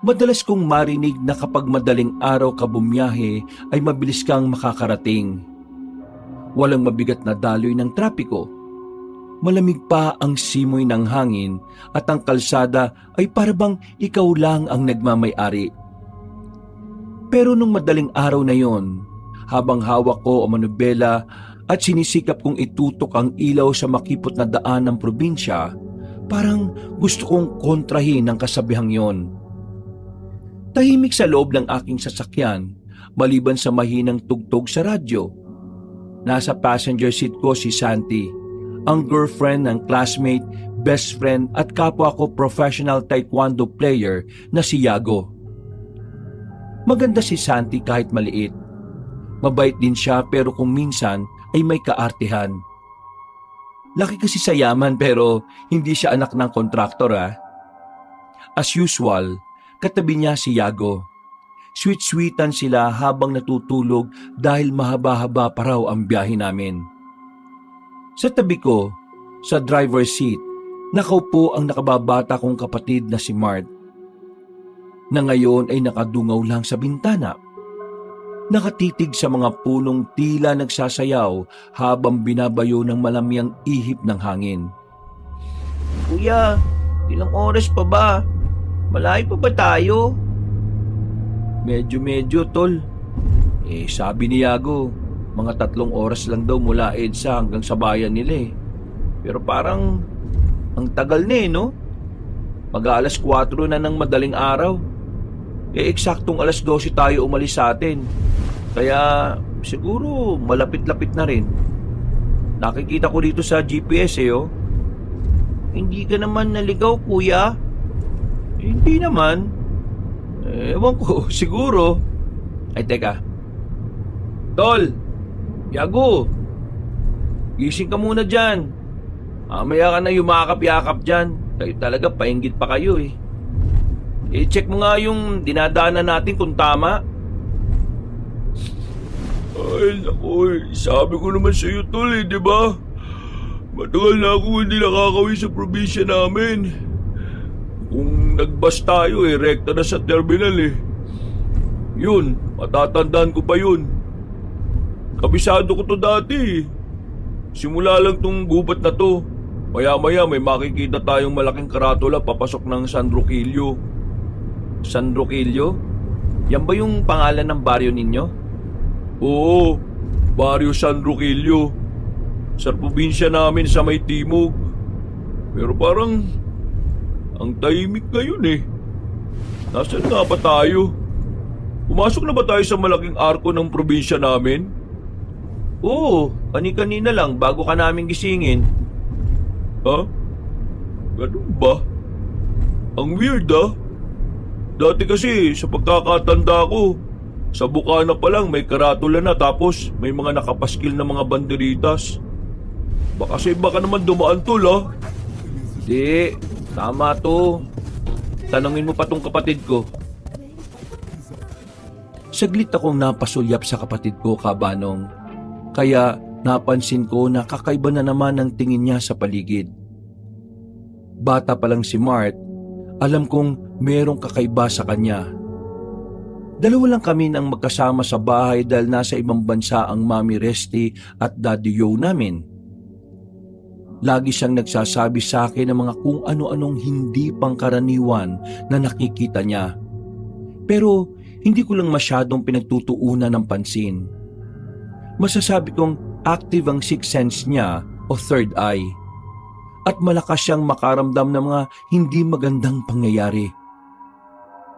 Madalas kong marinig na kapag madaling araw ka bumiyahe ay mabilis kang makakarating. Walang mabigat na daloy ng trapiko. Malamig pa ang simoy ng hangin at ang kalsada ay parabang ikaw lang ang nagmamay-ari. Pero nung madaling araw na yon, habang hawak ko ang manubela at sinisikap kong itutok ang ilaw sa makipot na daan ng probinsya, parang gusto kong kontrahin ang kasabihang yon. Tahimik sa loob ng aking sasakyan, maliban sa mahinang tugtog sa radyo. Nasa passenger seat ko si Santi, ang girlfriend ng classmate, best friend at kapwa ko professional taekwondo player na si Yago. Maganda si Santi kahit maliit. Mabait din siya pero kung minsan ay may kaartihan. Laki kasi sa yaman pero hindi siya anak ng kontraktor As usual, katabi niya si Yago. Sweet-sweetan sila habang natutulog dahil mahaba-haba pa raw ang biyahe namin. Sa tabi ko, sa driver's seat, nakaupo ang nakababata kong kapatid na si Mart, na ngayon ay nakadungaw lang sa bintana. Nakatitig sa mga punong tila nagsasayaw habang binabayo ng malamyang ihip ng hangin. Kuya, ilang oras pa ba? Malayo pa ba tayo? Medyo tol. Sabi ni Yago, mga 3 oras lang daw mula EDSA hanggang sa bayan nila Pero parang ang tagal na no? Mag-aalas 4 na ng madaling araw. Eksaktong alas 12 tayo umalis sa atin. Kaya siguro malapit-lapit na rin. Nakikita ko dito sa GPS Hindi ka naman naligaw, kuya? Hindi naman. Ewan ko, siguro. Ay teka. Tol! Yago! Gising ka muna dyan. Mamaya ka na yumakap-yakap dyan. Kayo talaga, painggit pa kayo check mo nga yung dinadaanan natin kung tama. Ay, naku, sabi ko naman sa iyo, tol, di ba? Matagal na ako hindi nakakawin sa probinsya namin. Kung nagbas tayo, rekta na sa terminal Yun, matatandaan ko pa yun. Kabisado ko to dati Simula lang tong gubat na to. Maya-maya may makikita tayong malaking karatula papasok ng San Roquillo. San Roquillo? Yan ba yung pangalan ng baryo ninyo? Oo, Baryo San Roquillo. Sa probinsya namin sa may timog. Pero parang ang tahimik ngayon Nasaan nga ba tayo? Pumasok na ba tayo sa malaking arko ng probinsya namin? Oo, kani-kanina lang bago ka namin gisingin. Ha? Ganun ba? Ang weird Dati kasi sa pagkakatanda ko, sa bukana pa lang may karatula na tapos may mga nakapaskil na mga banderitas. Baka sa iba ka naman dumaan tol Di, tama to. Tanungin mo pa tong kapatid ko. Saglit akong napasulyap sa kapatid ko, Kabanong. Kaya napansin ko na kakaiba na naman ang tingin niya sa paligid. Bata pa lang si Mart, alam kong merong kakaiba sa kanya. Dalawa lang kami nang magkasama sa bahay dahil nasa ibang bansa ang Mami Resty at Daddy Yo namin. Lagi siyang nagsasabi sa akin ng mga kung ano-anong hindi pangkaraniwan na nakikita niya. Pero hindi ko lang masyadong pinagtutuunan ng pansin. Masasabi kong active ang sixth sense niya o third eye. At malakas siyang makaramdam ng mga hindi magandang pangyayari.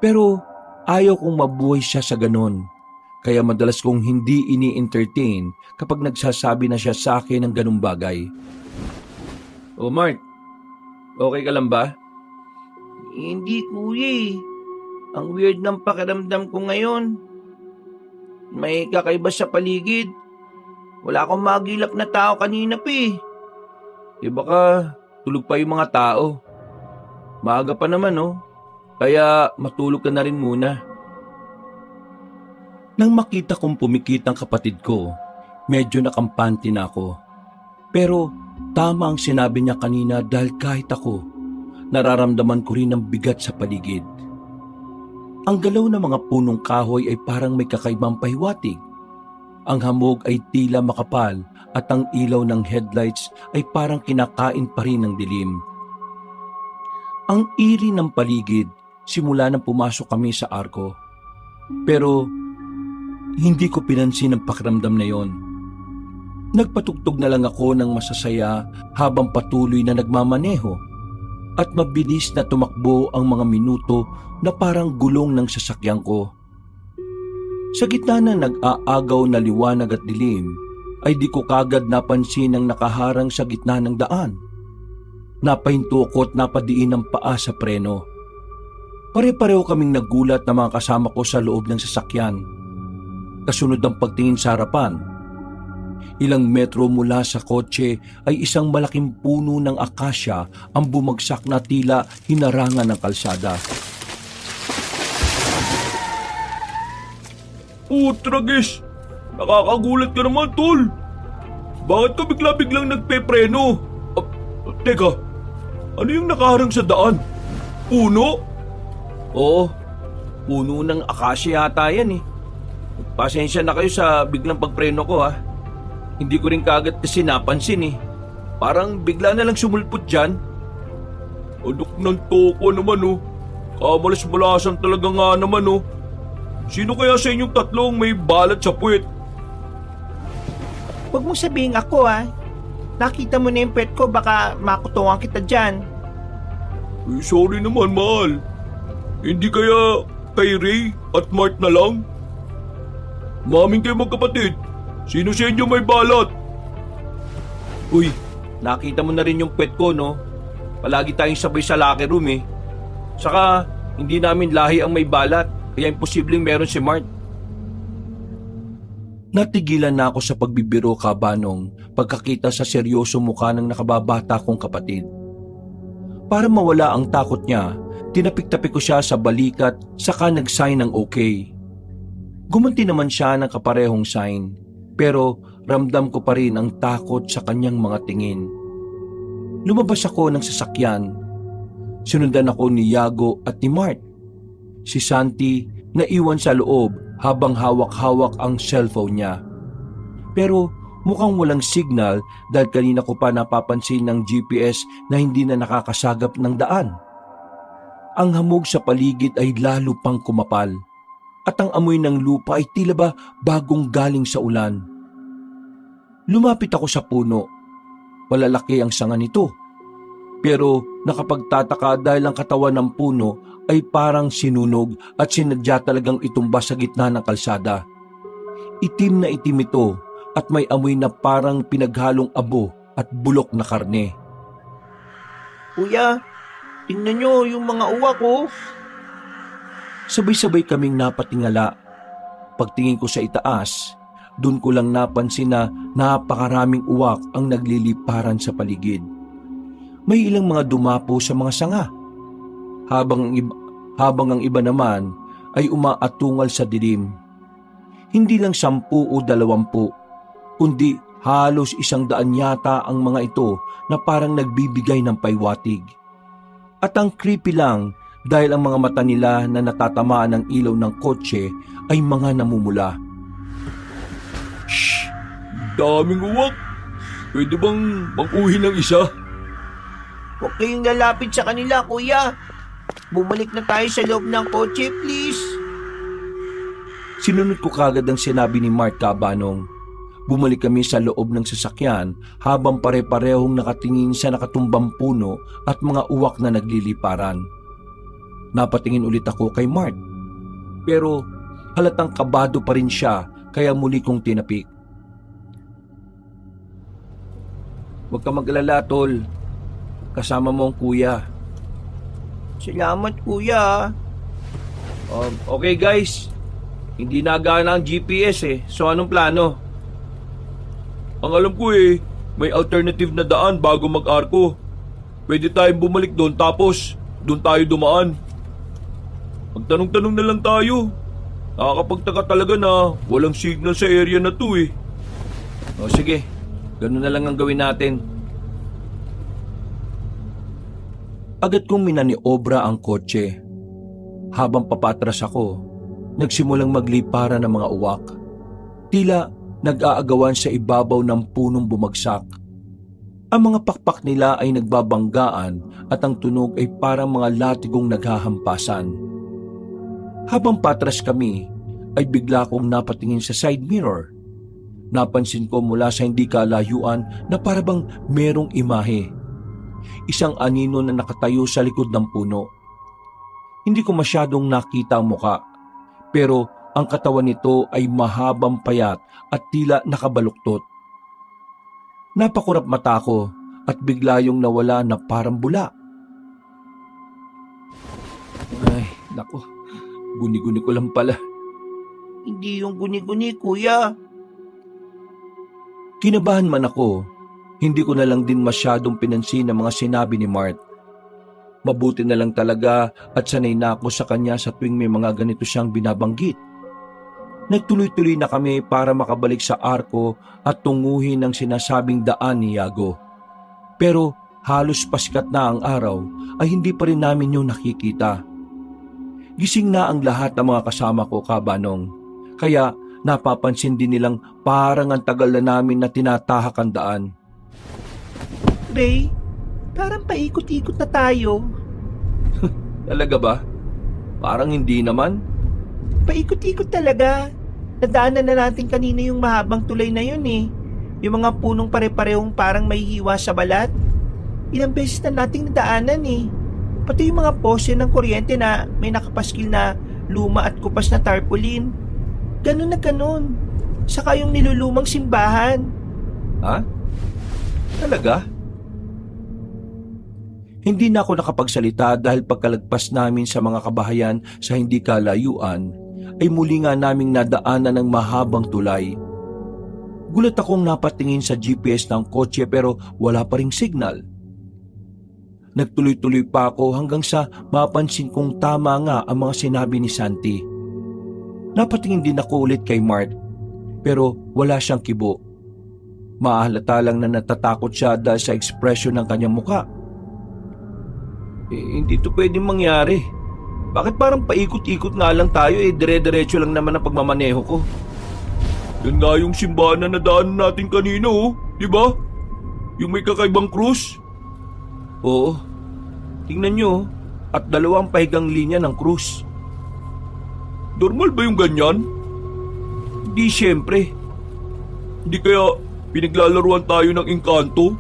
Pero ayaw kong mabuhay siya sa ganon. Kaya madalas kong hindi ini-entertain kapag nagsasabi na siya sa akin ng ganung bagay. O Mart, okay ka lang ba? Hindi, kuya Ang weird ng pakiramdam ko ngayon. May kakaiba sa paligid. Wala akong magilap na tao kanina pa Baka tulog pa yung mga tao. Maaga pa naman Kaya matulog ka na rin muna. Nang makita kong pumikit ang kapatid ko, medyo nakampante na ako. Pero tama ang sinabi niya kanina dahil kahit ako, nararamdaman ko rin ang bigat sa paligid. Ang galaw ng mga punong kahoy ay parang may kakaibang pahiwatig. Ang hamog ay tila makapal at ang ilaw ng headlights ay parang kinakain pa rin ng dilim. Ang iri ng paligid simula nang pumasok kami sa arko. Pero hindi ko pinansin ang pakiramdam na yon. Nagpatugtog na lang ako ng masasaya habang patuloy na nagmamaneho at mabilis na tumakbo ang mga minuto na parang gulong ng sasakyan ko. Sa gitna ng nag-aagaw na liwanag at dilim, ay di ko kagad napansin ang nakaharang sa gitna ng daan. Napahinto ko at napadiin ang paa sa preno. Pare-pareho kaming nagulat na mga kasama ko sa loob ng sasakyan. Kasunod ng pagtingin sa harapan, ilang metro mula sa kotse ay isang malaking puno ng akasya ang bumagsak na tila hinarangan ng kalsada. Tragis! Nakakagulat ka naman, tol! Bakit ka bigla-biglang nagpepreno? Teka, ano yung nakaharang sa daan? Puno? Oo, puno ng akasya yata yan eh. Pasensya na kayo sa biglang pagpreno ko ha. Hindi ko rin kaagad kasi napansin eh. Parang bigla na lang sumulpot dyan. Anak ng toko naman oh. Kamalas-malasan talaga nga naman oh. Sino kaya sa inyong tatlong may balat sa puwet? Huwag mong sabihin ako ha. Nakita mo na yung pet ko, baka makutungan kita dyan. Sorry naman, mahal. Hindi kaya kay Ray at Mart na lang? Maming kayo magkapatid. Sino sa inyo may balat? Uy, nakita mo na rin yung pet ko no? Palagi tayong sabay sa locker room eh. Saka, hindi namin lahi ang may balat. Kaya imposibleng meron si Mart. Natigilan na ako sa pagbibiro kabanong pagkakita sa seryoso mukha ng nakababata kong kapatid. Para mawala ang takot niya, tinapik-tapik ko siya sa balikat saka nag-sign ng okay. Gumunti naman siya ng kaparehong sign, pero ramdam ko pa rin ang takot sa kanyang mga tingin. Lumabas ako ng sasakyan. Sinundan ako ni Yago at ni Mart. Si Santi naiwan sa loob habang hawak-hawak ang cellphone niya. Pero mukhang walang signal dahil kanina ko pa napapansin ng GPS na hindi na nakakasagap ng daan. Ang hamog sa paligid ay lalo pang kumapal at ang amoy ng lupa ay tila ba bagong galing sa ulan. Lumapit ako sa puno. Malalaki ang sanga nito. Pero nakapagtataka dahil ang katawan ng puno ay parang sinunog at sinadya talagang itumba sa gitna ng kalsada. Itim na itim ito at may amoy na parang pinaghalong abo at bulok na karne. Kuya, tingnan nyo yung mga uwak ko. Sabay-sabay kaming napatingala. Pagtingin ko sa itaas, doon ko lang napansin na napakaraming uwak ang nagliliparan sa paligid. May ilang mga dumapo sa mga sanga. Habang ang iba naman ay umaatungal sa dilim. Hindi lang 10 o 20, kundi halos 100 yata ang mga ito na parang nagbibigay ng paywatig. At ang creepy lang dahil ang mga mata nila na natatamaan ng ilaw ng kotse ay mga namumula. Shhh! Daming uwak! Pwede bang mag-uhin ng isa? Huwag kayong lalapit sa kanila, kuya. Bumalik na tayo sa loob ng kotse, please. Sinunod ko kagad ang sinabi ni Mart kabanong. Bumalik kami sa loob ng sasakyan habang pare-parehong nakatingin sa nakatumbang puno at mga uwak na nagliliparan. Napatingin ulit ako kay Mart. Pero halatang kabado pa rin siya kaya muli kong tinapik. Huwag ka mag-alala, tol. Kasama mo ang kuya. Salamat, kuya. Okay guys, hindi nagana ang GPS eh. So anong plano? Ang alam ko may alternative na daan bago mag-arko. Pwede tayong bumalik doon tapos doon tayo dumaan. Magtanong-tanong na lang tayo. Nakakapagtaka talaga na walang signal sa area na to eh. Sige, ganun na lang ang gawin natin. Agad kong minaniobra ang kotse. Habang papatras ako, nagsimulang magliparan ng mga uwak. Tila nag-aagawan sa ibabaw ng punong bumagsak. Ang mga pakpak nila ay nagbabanggaan at ang tunog ay parang mga latigong naghahampasan. Habang patras kami, ay bigla kong napatingin sa side mirror. Napansin ko mula sa hindi kalayuan na parabang merong imahe. Isang anino na nakatayo sa likod ng puno. Hindi ko masyadong nakita ang muka, pero ang katawan nito ay mahabang payat at tila nakabaluktot. Napakurap mata ko at bigla yung nawala na parang bula. Ay, naku, guni-guni ko lang pala. Hindi yung guni-guni, kuya. Kinabahan man ako, hindi ko na lang din masyadong pinansin ang mga sinabi ni Mart. Mabuti na lang talaga at sanay na ako sa kanya sa tuwing may mga ganito siyang binabanggit. Nagtuloy-tuloy na kami para makabalik sa arko at tunguhin ang sinasabing daan ni Yago. Pero halos pasikat na ang araw ay hindi pa rin namin yun nakikita. Gising na ang lahat ng mga kasama ko, Kabanong. Kaya napapansin din nilang parang ang tagal na namin na tinatahak ang daan. Ray, parang paikot-ikot na tayo. Talaga ba? Parang hindi naman. Paikot-ikot talaga. Nadaanan na natin kanina yung mahabang tulay na yun eh. Yung mga punong pare-parehong parang may hiwa sa balat. Ilang beses na nating nadaanan eh. Pati yung mga pose ng kuryente na may nakapaskil na luma at kupas na tarpaulin. Ganun na ganun. Saka yung nilulumang simbahan. Ha? Talaga? Hindi na ako nakapagsalita dahil pagkalagpas namin sa mga kabahayan sa hindi kalayuan, ay muli nga naming nadaanan ng mahabang tulay. Gulat akong napatingin sa GPS ng kotse pero wala pa ring signal. Nagtuloy-tuloy pa ako hanggang sa mapansin kong tama nga ang mga sinabi ni Santi. Napatingin din ako ulit kay Mart, pero wala siyang kibo. Mahalata lang na natatakot siya dahil sa ekspresyon ng kanyang muka. Hindi to pwedeng mangyari. Bakit parang paikot-ikot nga lang tayo dire-diretso lang naman ang pagmamaneho ko? Yan nga yung simbahan na nadaanan natin kanina di ba? Yung may kakaibang krus. Oo. Tingnan nyo, at dalawang pahigang linya ng krus. Normal ba yung ganyan? Di syempre. Hindi kaya pinaglalaruan tayo ng engkanto?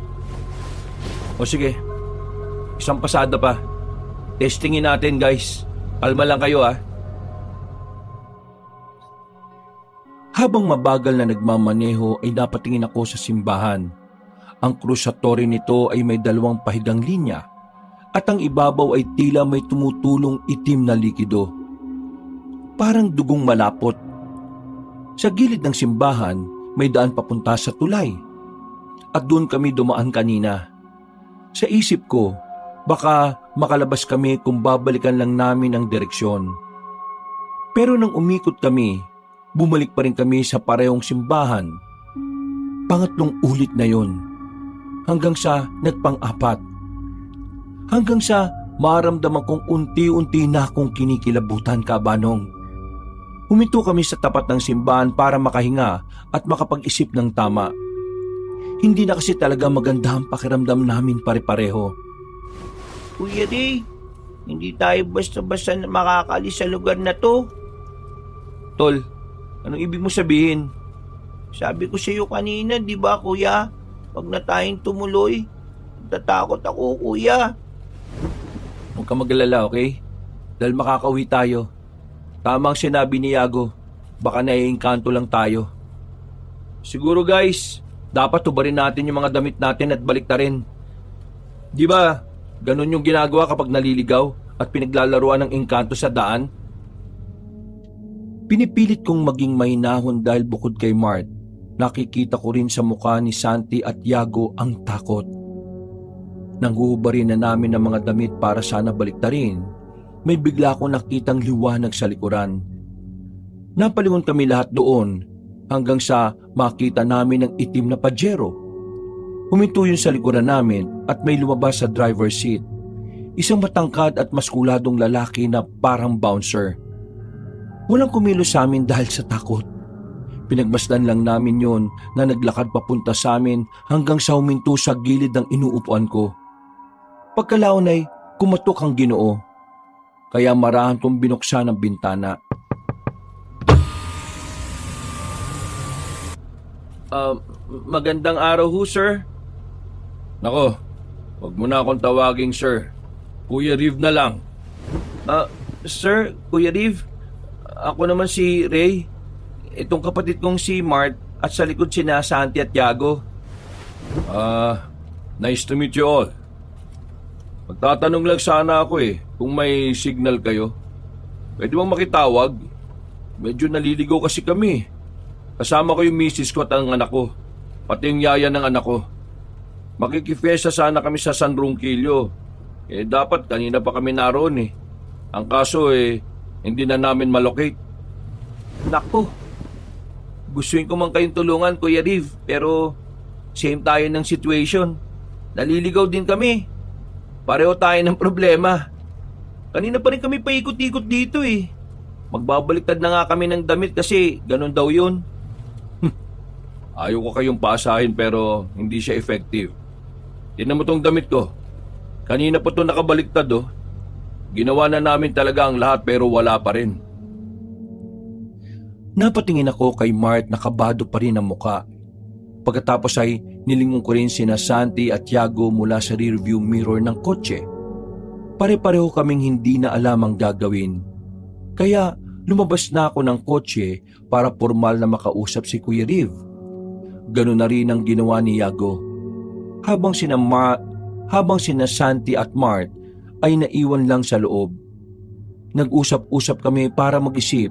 O sige, isang pasada pa. Testingin natin guys. Kalma lang kayo Habang mabagal na nagmamaneho ay napatingin ako sa simbahan. Ang krus sa tore nito ay may dalawang pahigang linya at ang ibabaw ay tila may tumutulong itim na likido. Parang dugong malapot. Sa gilid ng simbahan may daan papunta sa tulay at doon kami dumaan kanina. Sa isip ko, baka makalabas kami kung babalikan lang namin ang direksyon. Pero nang umikot kami, bumalik pa rin kami sa parehong simbahan. Pangatlong ulit na yon. Hanggang sa nagpang-apat. Hanggang sa maramdaman kong unti-unti na akong kinikilabutan, Kabanong. Huminto kami sa tapat ng simbahan para makahinga at makapag-isip ng tama. Hindi na kasi talaga maganda ang pakiramdam namin pare-pareho. Kuya Ray, hindi tayo basta-basta makakalis sa lugar na to. Tol, anong ibig mo sabihin? Sabi ko sa iyo kanina, di ba kuya? Wag na tayong tumuloy. Natatakot ako, kuya. Huwag ka magalala, okay? Dahil makakauwi tayo. Tamang sinabi ni Yago, baka naiengkanto lang tayo. Siguro guys, dapat tubarin natin yung mga damit natin at balik na rin. Di ba, ganun yung ginagawa kapag naliligaw at pinaglalaruan ng engkanto sa daan? Pinipilit kong maging mahinahon dahil bukod kay Mart, nakikita ko rin sa mukha ni Santi at Yago ang takot. Nanghuhubarin na namin ng mga damit para sana baliktarin, may bigla akong nakitang liwanag sa likuran. Napalingon kami lahat doon hanggang sa makita namin ang itim na Pajero. Huminto yun sa likuran namin at may lumabas sa driver's seat. Isang matangkad at maskuladong lalaki na parang bouncer. Walang kumilos sa amin dahil sa takot. Pinagmasdan lang namin yon na naglakad papunta sa amin hanggang sa huminto sa gilid ng inuupuan ko. Pagkalaon ay kumatok ang Ginoo. Kaya marahan kong binuksan ang bintana. Magandang araw ho, sir. Nako, wag mo na akong tawaging sir. Kuya Riv na lang. Sir, Kuya Riv, ako naman si Ray. Itong kapatid kong si Mart at sa likod sina Santi at Tiago. Nice to meet you all. Magtatanong lang sana ako kung may signal kayo. Pwede bang makitawag? Medyo naliligaw kasi kami. Kasama ko yung misis ko at ang anak ko. Pati yung yaya ng anak ko. Makikifesa sana kami sa San Ronquillo. Dapat kanina pa kami naroon Ang kaso hindi na namin malocate. Nako, gustuin ko man kayong tulungan, Kuya Riv, pero same tayo ng situation. Naliligaw din kami. Pareho tayo ng problema. Kanina pa rin kami paikot-ikot dito Magbabaliktad na nga kami ng damit kasi ganun daw yun. Ayaw ko kayong paasahin pero hindi siya effective. Tingnan mo tong damit ko. Kanina pa to nakabaliktad Ginawa na namin talaga ang lahat pero wala pa rin. Napatingin ako kay Mart na kabado pa rin ang muka. Pagkatapos ay nilingon ko rin sina Santi at Tiago mula sa rearview mirror ng kotse. Pare-pareho kaming hindi na alam ang gagawin. Kaya lumabas na ako ng kotse para formal na makausap si Kuya Riv. Ganun na rin ang ginawa ni Yago. Habang sina Santi at Mart ay naiwan lang sa loob. Nag-usap-usap kami para mag-isip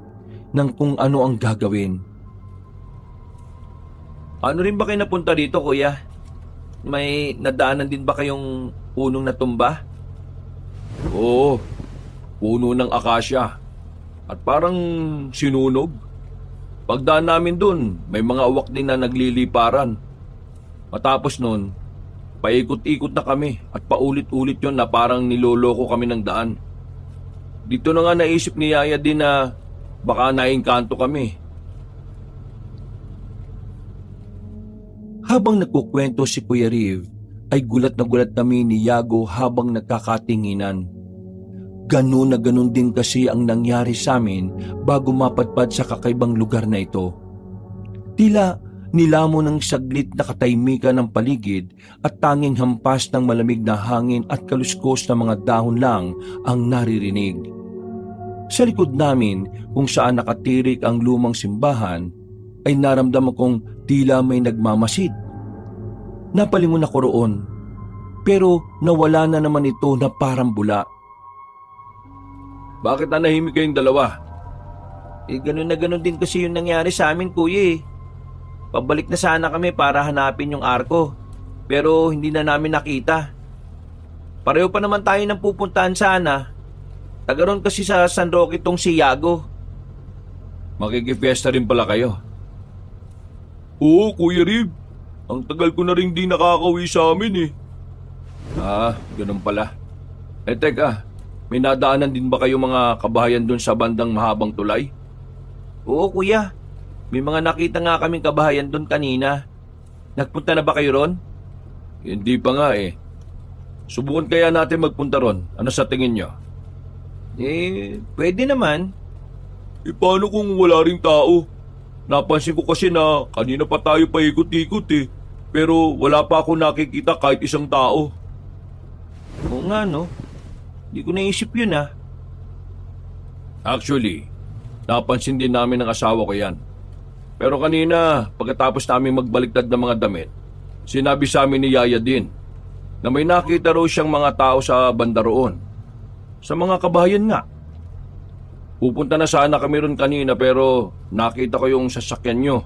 ng kung ano ang gagawin. Ano rin ba kayo napunta dito, Kuya? May nadaanan din ba kayong punong natumba? Oo, puno ng akasya. At parang sinunog. Pagdaan namin dun, may mga awak din na nagliliparan. Matapos nun, paikot-ikot na kami at paulit-ulit yon na parang niloloko kami ng daan. Dito na nga naisip ni Yaya din na baka naingkanto kami. Habang nagkukwento si Kuya Riv, ay gulat na gulat kami ni Yago habang nagkakatinginan. Ganun na ganun din kasi ang nangyari sa amin bago mapadpad sa kakaibang lugar na ito. Tila nilamon ng saglit na katahimikan ng paligid at tanging hampas ng malamig na hangin at kaluskos na mga dahon lang ang naririnig. Sa likod namin kung saan nakatirik ang lumang simbahan ay naramdaman kong tila may nagmamasid. Napalingon ako roon pero nawala na naman ito na parang bula. Bakit nanahimik kayong dalawa? Ganun na ganun din kasi yung nangyari sa amin, Kuya Pabalik na sana kami para hanapin yung arko, pero hindi na namin nakita. Pareho pa naman tayo ng pupuntahan sana. Taga ron kasi sa San Roque tong si Yago. Makikifiesta rin pala kayo? Oo, Kuya Rib. Ang tagal ko na rin di nakakauwi sa amin ganun pala. Teka, may nadaanan din ba kayo mga kabahayan doon sa bandang mahabang tulay? Oo, Kuya. May mga nakita nga kaming kabahayan doon kanina. Nagpunta na ba kayo ron? Hindi pa nga Subukan kaya natin magpunta ron. Ano sa tingin nyo? Pwede naman. Paano kung wala ring tao? Napansin ko kasi na kanina pa tayo paikot-ikot pero wala pa ako nakikita kahit isang tao. Oo nga, no? Hindi ko naisip yun, Actually, napansin din namin ng asawa ko yan. Pero kanina, pagkatapos namin magbaliktad ng mga damit, sinabi sa amin ni Yaya din na may nakita raw siyang mga tao sa banda roon. Sa mga kabahayan nga. Pupunta na sana kami ron kanina pero nakita ko yung sasakyan nyo.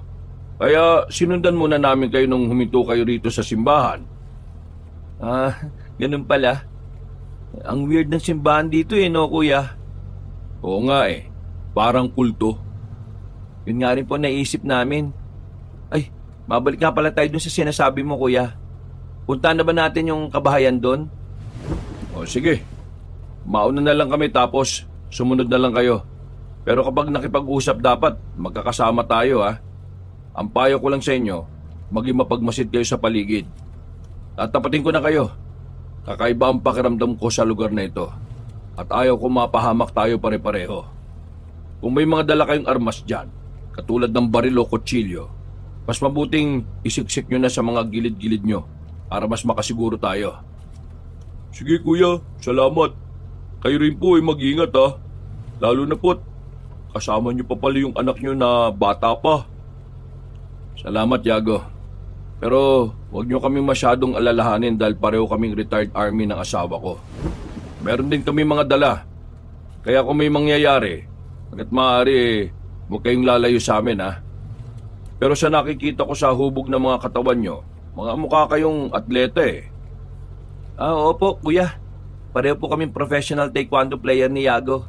Kaya sinundan muna namin kayo nung huminto kayo rito sa simbahan. Ganun pala. Ang weird ng simbahan dito no, Kuya? Oo nga parang kulto. Yun nga rin po naisip namin. Ay, mabalik nga pala tayo dun sa sinasabi mo, Kuya. Punta na ba natin yung kabahayan doon? O sige, Mauna na lang kami tapos sumunod na lang kayo. Pero kapag nakipag-usap dapat, magkakasama tayo ha. Ang payo ko lang sa inyo, maging mapagmasid kayo sa paligid. Tatapatin ko na kayo. Kakaiba ang pakiramdam ko sa lugar na ito. At ayaw ko mapahamak tayo pare-pareho. Kung may mga dala kayong armas dyan, katulad ng baril o kutsilyo, mas mabuting isiksik nyo na sa mga gilid-gilid nyo para mas makasiguro tayo. Sige kuya, salamat. Kayo rin po ay mag-ingat ha. Lalo na po't kasama nyo pa pala yung anak nyo na bata pa. Salamat Yago. Pero huwag nyo kaming masyadong alalahanin dahil pareho kaming retired army ng asawa ko. Meron din kami mga dala. Kaya kung may mangyayari, hanggat maaari, huwag kayong lalayo sa amin ha. Pero sa nakikita ko sa hubog ng mga katawan nyo, mga mukha kayong atleta eh. Opo, kuya. Pareho po kaming professional taekwondo player ni Yago.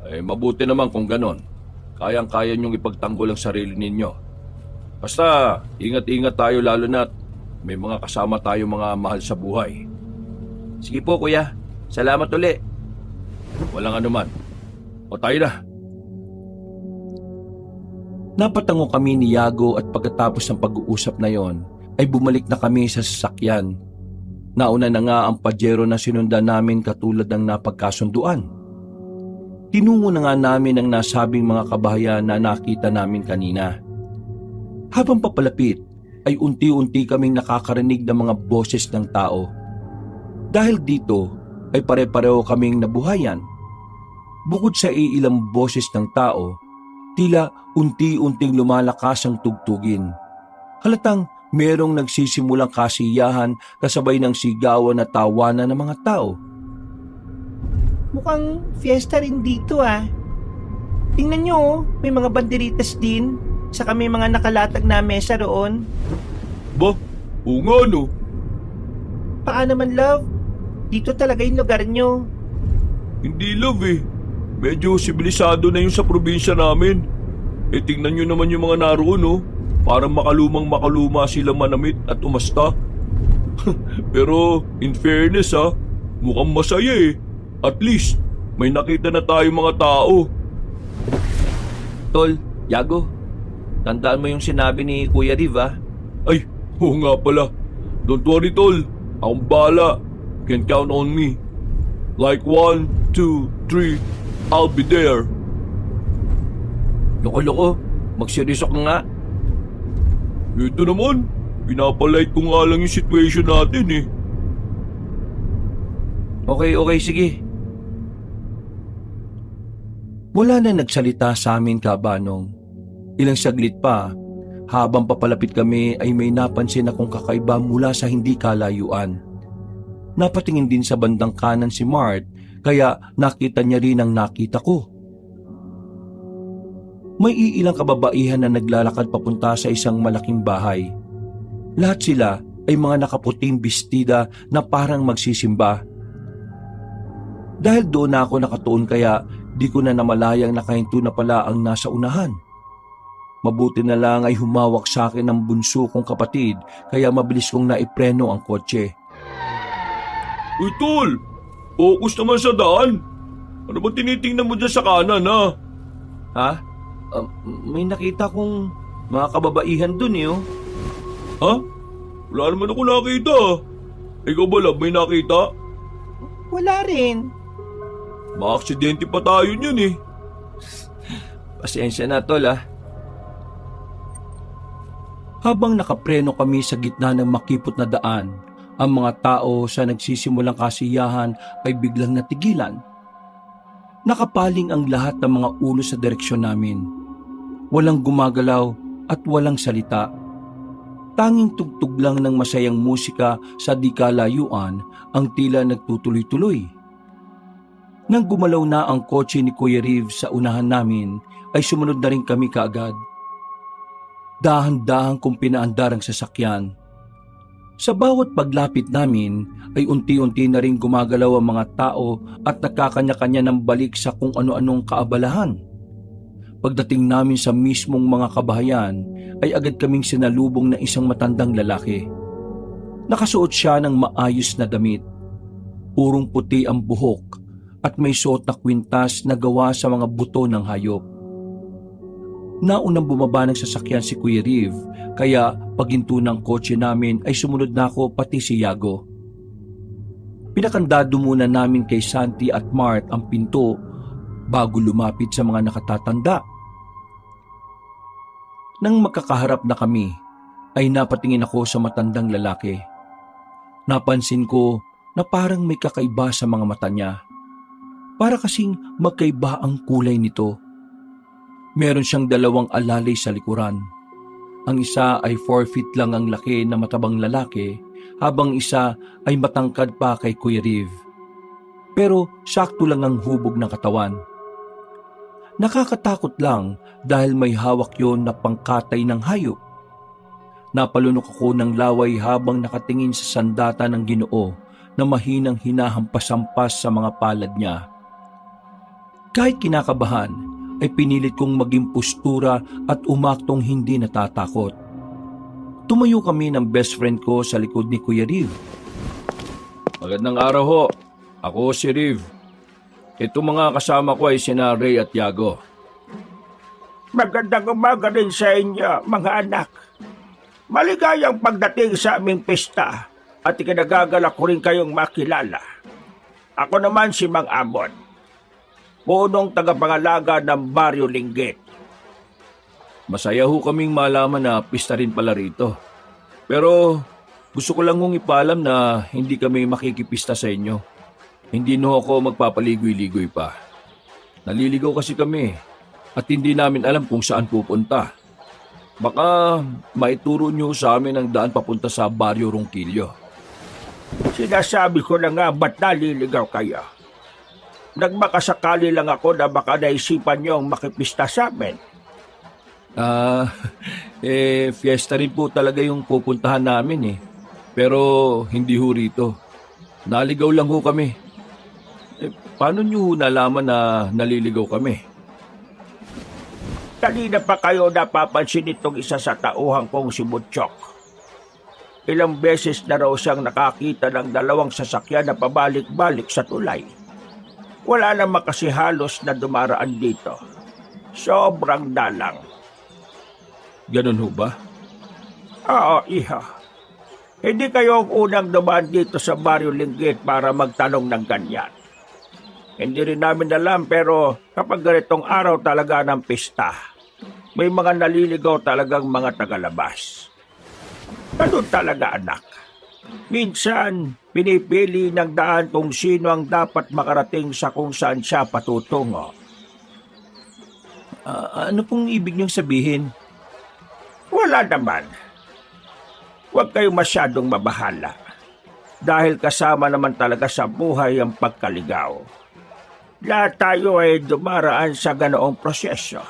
Ay mabuti naman kung ganon. Kayang-kaya nyong ipagtanggol ang sarili ninyo. Basta, ingat-ingat tayo lalo na't may mga kasama tayo mga mahal sa buhay. Sige po, kuya. Salamat uli. Walang anuman. O tayo na. Napatango kami ni Yago at pagkatapos ng pag-uusap na yon ay bumalik na kami sa sasakyan. Nauna na nga ang pajero na sinundan namin katulad ng napagkasunduan. Tinungo na nga namin ang nasabing mga kabahayan na nakita namin kanina. Habang papalapit ay unti-unti kaming nakakarinig ng mga boses ng tao. Dahil dito ay pare-pareho kaming nabuhayan. Bukod sa iilang boses ng tao, tila unti-unting lumalakas ang tugtugin. Halatang merong nagsisimulang kasiyahan kasabay ng sigawan at tawanan ng mga tao. Mukhang fiesta rin dito ah. Tingnan nyo, may mga banderitas din. Saka may mga nakalatag na mesa roon. Ba? Oo nga no. Paano naman love? Dito talaga yung lugar nyo. Hindi love eh. Medyo sibilisado na yung sa probinsya namin. Eh tingnan nyo naman yung mga naroon no. Parang makaluma sila manamit at umasta. Pero in fairness ha, mukhang masaya eh. At least may nakita na tayo mga tao. Tol, Yago, tandaan mo yung sinabi ni Kuya Riv ah. Ay, oo nga pala. Don't worry tol, akong bahala. Can count on me. Like 1, 2, 3, I'll be there. Loko-loko, magseryoso ka nga. Ito naman, pinapalight ko nga lang yung situation natin eh. Okay, sige. Wala na nagsalita sa amin kabanong. Ilang saglit pa, habang papalapit kami ay may napansin akong kakaiba mula sa hindi kalayuan. Napatingin din sa bandang kanan si Mart, kaya nakita niya rin ang nakita ko. May iilang kababaihan na naglalakad papunta sa isang malaking bahay. Lahat sila ay mga nakaputing bestida na parang magsisimba. Dahil doon na ako nakatuon kaya di ko na namalayang nakahinto na pala ang nasa unahan. Mabuti na lang ay humawak sa akin ang bunso kong kapatid kaya mabilis kong naipreno ang kotse. Uy tol, focus naman sa daan. Ano ba tinitingnan mo dyan sa kanan ha? Ha? May nakita kong mga kababaihan dun eh oh. Ha? Wala naman ako nakita. Ikaw ba love, may nakita? Wala rin. Maaksidente pa tayo niyan eh. Pasensya na tol ah. Habang nakapreno kami sa gitna ng makipot na daan, ang mga tao sa nagsisimulang kasiyahan ay biglang natigilan. Nakapaling ang lahat ng mga ulo sa direksyon namin. Walang gumagalaw at walang salita. Tanging tugtog lang ng masayang musika sa di kalayuan ang tila nagtutuloy-tuloy. Nang gumalaw na ang kotse ni Kuya Riv sa unahan namin, ay sumunod na rin kami kaagad. Dahan-dahan kong pinaandar ang sasakyan. Sa bawat paglapit namin ay unti-unti na rin gumagalaw ang mga tao at nakakanya-kanya ng balik sa kung ano-anong kaabalahan. Pagdating namin sa mismong mga kabahayan ay agad kaming sinalubong ng isang matandang lalaki. Nakasuot siya ng maayos na damit. Purong puti ang buhok at may suot na kwintas na gawa sa mga buto ng hayop. Naunang bumaba ng sasakyan si Kuya Riv, kaya paghinto ng kotse namin ay sumunod na ako pati si Yago. Pinakandado muna namin kay Santi at Mart ang pinto bago lumapit sa mga nakatatanda. Nang magkakaharap na kami, ay napatingin ako sa matandang lalaki. Napansin ko na parang may kakaiba sa mga mata niya. Para kasing magkaiba ang kulay nito. Meron siyang dalawang alalay sa likuran. Ang isa ay 4 feet lang ang laki na matabang lalaki, habang isa ay matangkad pa kay Kuya Riv. Pero sakto lang ang hubog ng katawan. Nakakatakot lang dahil may hawak yon na pangkatay ng hayop. Napalunok ako ng laway habang nakatingin sa sandata ng Ginoo na mahinang hinahampas-hampas sa mga palad niya. Kahit kinakabahan, ay pinilit kong maging postura at umaktong hindi natatakot. Tumayo kami ng best friend ko sa likod ni Kuya Riv. Magandang araw ho. Ako si Riv. Ito mga kasama ko ay sina Ray at Yago. Magandang umaga rin sa inyo, mga anak. Maligayang pagdating sa aming pista at ikinagagalak ko rin kayong makilala. Ako naman si Mang Amon, punong tagapangalaga ng Baryo Linggit. Masaya ho kaming malaman na pista rin pala rito. Pero gusto ko lang hong ipaalam na hindi kami makikipista sa inyo. Hindi no ako magpapaligoy-ligoy pa. Naliligaw kasi kami at hindi namin alam kung saan pupunta. Baka maituro nyo sa amin ang daan papunta sa Baryo Ronquillo. Sinasabi ko na nga ba't naliligaw kayo? Nagmakasakali lang ako na baka naisipan niyo ang makipista sa amin. Fiesta rin po talaga yung pupuntahan namin eh. Pero hindi ho rito. Naligaw lang ho kami. Paano nyo nalaman na naliligaw kami? Kanina pa kayo napapansin itong isa sa tauhan kong si Butchok. Ilang beses na raw siyang nakakita ng dalawang sasakyan na pabalik-balik sa tulay. Wala naman kasi halos na dumaraan dito. Sobrang dalang. Ganun ho ba? Oo, iha. Hindi kayo ang unang dumaan dito sa Baryo Linggit para magtanong ng ganyan. Hindi rin namin alam pero kapag ganitong araw talaga ng pista, may mga naliligaw talagang mga tagalabas. Ganun talaga, anak. Minsan, pinipili ng daan kung sino ang dapat makarating sa kung saan siya patutungo. Ano pong ibig niyong sabihin? Wala naman. Huwag kayo masyadong mabahala. Dahil kasama naman talaga sa buhay ang pagkaligaw. Lahat tayo ay dumaraan sa ganoong proseso.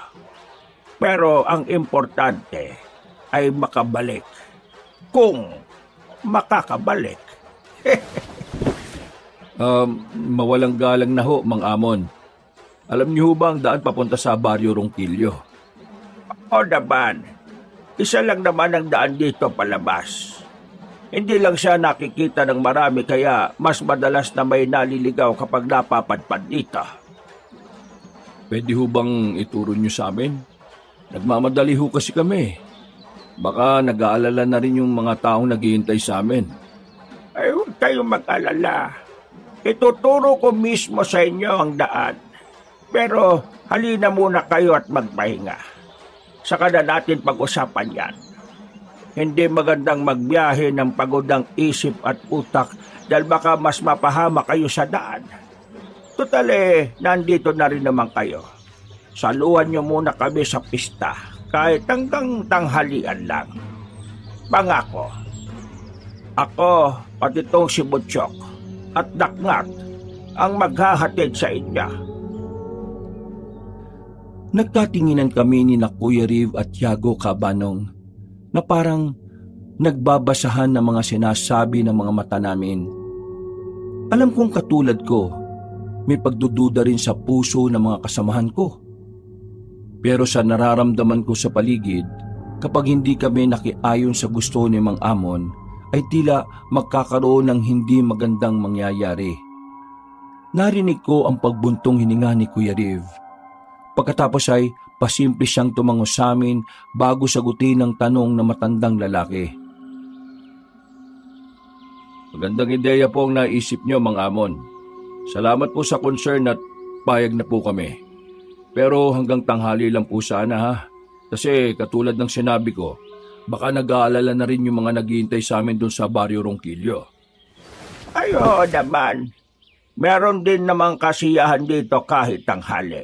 Pero ang importante ay makabalik. Kung makakabalik. Mawalang galang na ho, Mang Amon. Alam niyo ho ba ang daan papunta sa Baryo Ronquillo? O naman, isa lang naman ang daan dito palabas. Hindi lang siya nakikita ng marami kaya mas madalas na may naliligaw kapag napapadpad dito. Pwede ho bang ituro niyo sa amin? Nagmamadali ho kasi kami. Baka nag-aalala na rin yung mga taong naghihintay sa amin. Ay, huwag kayong mag-alala. Ituturo ko mismo sa inyo ang daan. Pero halina muna kayo at magpahinga. Saka na natin pag-usapan yan. Hindi magandang magbiyahe ng pagod ng isip at utak dahil baka mas mapahama kayo sa daan. Total nandito na rin naman kayo. Saluhan nyo muna kami sa pista kahit hanggang tanghalian lang. Pangako. Ako, pati tong si Butchok at Dakngat ang maghahatid sa inyo. Nagkatinginan kami ni na Kuya Riv at Yago Cabanong na parang nagbabasahan ng mga sinasabi ng mga mata namin. Alam kong katulad ko, may pagdududa rin sa puso ng mga kasamahan ko. Pero sa nararamdaman ko sa paligid, kapag hindi kami nakiayon sa gusto ni Mang Amon, ay tila magkakaroon ng hindi magandang mangyayari. Narinig ko ang pagbuntong hininga ni Kuya Riv. Pagkatapos ay pasimple siyang tumango sa amin bago sagutin ang tanong ng matandang lalaki. Magandang ideya po ang naisip niyo, Mang Amon. Salamat po sa concern at payag na po kami. Pero hanggang tanghali lang po sana ha. Kasi katulad ng sinabi ko, baka nag-aalala na rin yung mga naghihintay sa amin doon sa Baryo Ronquillo. Ayo naman. Meron din namang kasiyahan dito kahit tanghali.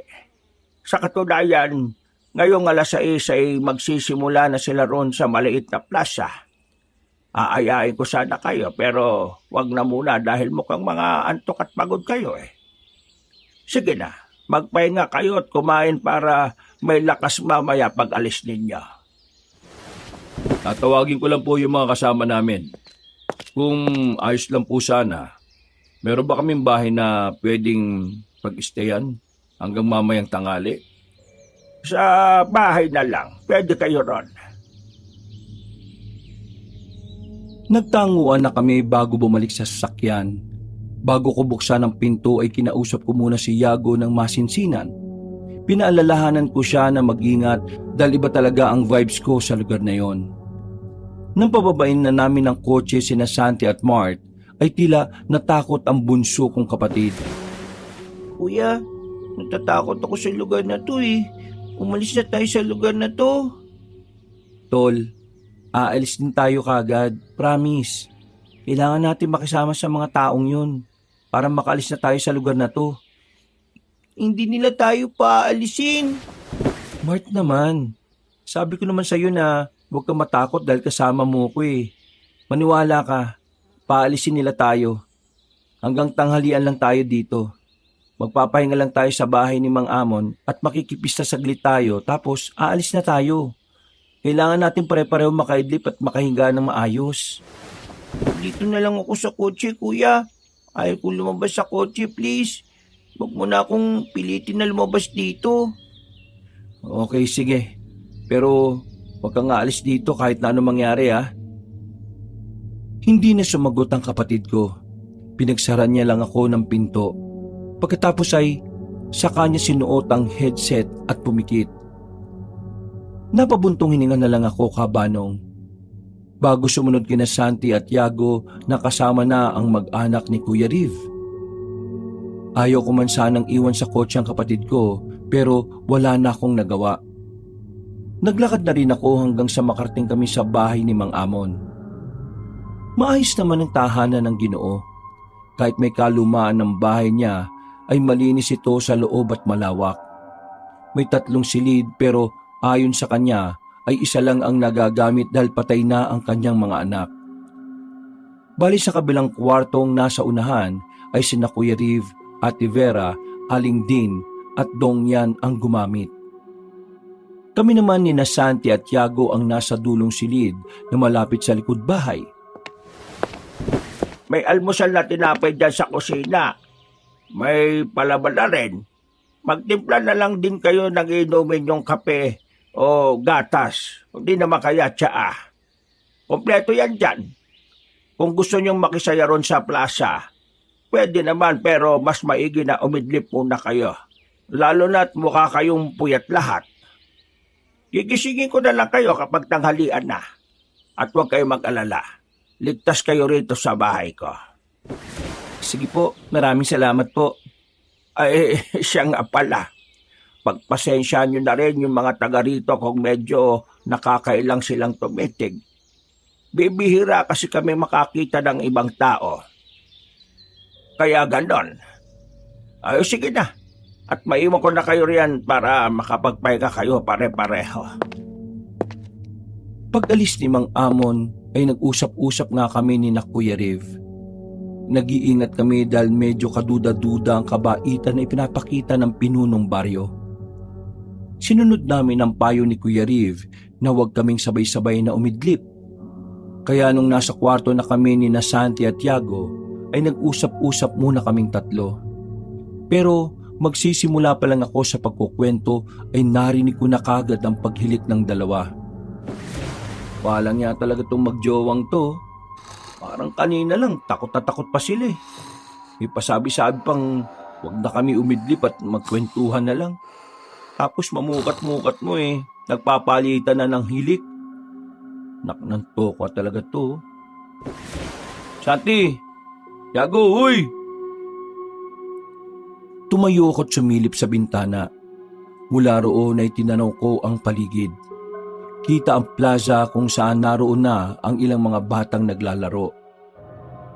Sa katunayan, ngayong alas 6 ay magsisimula na sila roon sa maliit na plaza. Aayain ko sana kayo pero wag na muna dahil mukhang mga antok at pagod kayo eh. Sige na, magpahinga kayo at kumain para may lakas mamaya pag alis ninyo. Tatawagin ko lang po yung mga kasama namin. Kung ayos lang po sana, meron ba kaming bahay na pwedeng pag-stayan hanggang mamayang tangali? Sa bahay na lang, pwede kayo ron. Nagtanguan na kami bago bumalik sa sasakyan. Bago ko buksan ang pinto ay kinausap ko muna si Yago ng masinsinan. Pinaalalahanan ko siya na mag-ingat dahil iba talaga ang vibes ko sa lugar na yon. Nang pababain na namin ng kotse sina Santi at Mart, ay tila natakot ang bunso kong kapatid. Kuya, natatakot ako sa lugar na to eh. Umalis na tayo sa lugar na to. Tol, aalis din tayo kagad, promise. Kailangan natin makisama sa mga taong yun para makaalis na tayo sa lugar na to. Hindi nila tayo paalisin. Mart naman, sabi ko naman sa'yo na huwag kang matakot dahil kasama mo ko eh. Maniwala ka, paalisin nila tayo. Hanggang tanghalian lang tayo dito. Magpapahinga lang tayo sa bahay ni Mang Amon at makikipista saglit tayo tapos aalis na tayo. Kailangan natin pare-pareho makaidlip at makahinga ng maayos. Dito na lang ako sa kotse, kuya. Ayaw ko lumabas sa kotse, please. Huwag mo na akong pilitin na lumabas dito. Okay, sige. Pero huwag kang aalis dito kahit na anong mangyari ha. Hindi na sumagot ang kapatid ko. Pinagsaran niya lang ako ng pinto. Pagkatapos ay saka niya sinuot ang headset at pumikit. Napabuntong hininga na lang ako kabanong. Bago sumunod kina Santi at Yago na kasama na ang mag-anak ni Kuya Riv. Ayaw ko man sanang iwan sa kotse ang kapatid ko pero wala na akong nagawa. Naglakad na rin ako hanggang sa makarating kami sa bahay ni Mang Amon. Maayos naman ang tahanan ng Ginoo. Kahit may kalumaan ng bahay niya ay malinis ito sa loob at malawak. May 3 silid pero ayon sa kanya ay isa lang ang nagagamit dahil patay na ang kanyang mga anak. Bali sa kabilang kwartong nasa unahan ay sina Kuya Riv, Ate Vera, Aling Din at Dongyan ang gumamit. Kami naman ni Santi at Yago ang nasa dulong silid na malapit sa likod bahay. May almusal na tinapay dyan sa kusina. May palaban na rin. Magtimpla na lang din kayo ng inumin yung kape o gatas. Hindi naman kaya tsaa. Kompleto yan dyan. Kung gusto nyong makisaya ron sa plaza, pwede naman pero mas maigi na umidlip muna kayo. Lalo na't mukha kayong puyat lahat. Gigisingin ko na lang kayo kapag tanghalian na. At huwag kayong mag-alala. Ligtas kayo rito sa bahay ko. Sige po, maraming salamat po. Ay, siya nga pala. Pagpasensyahan nyo na rin yung mga taga rito kung medyo nakakailang silang tumitig. Bibihira kasi kami makakita ng ibang tao. Kaya ganon. Ay, sige na. At maiwan ko na kayo riyan para makapagpahinga kayo pare-pareho. Pag-alis ni Mang Amon ay nag-usap-usap nga kami ni Kuya Riv. Nag-iingat kami dahil medyo kaduda-duda ang kabaitan na ipinapakita ng pinunong baryo. Sinunod namin ang payo ni Kuya Riv na huwag kaming sabay-sabay na umidlip. Kaya nung nasa kwarto na kami ni Santi at Yago ay nag-usap-usap muna kaming 3. Pero magsisimula pa lang ako sa pagkukwento ay narinig ko na kagad ang paghilik ng 2. Walang niya talaga itong magjowang to. Parang kanina lang takot na takot pa sila eh. May pasabi-sabi pang Huwag na kami umidlip at magkwentuhan na lang. Tapos mamukat-mukat mo eh. Nagpapalitan na ng hilik. Naknanto ko talaga to. Santi! Yago, uy! Tumayo ako't sumilip sa bintana. Mula roon ay tinanaw ko ang paligid. Kita ang plaza kung saan naroon na ang ilang mga batang naglalaro.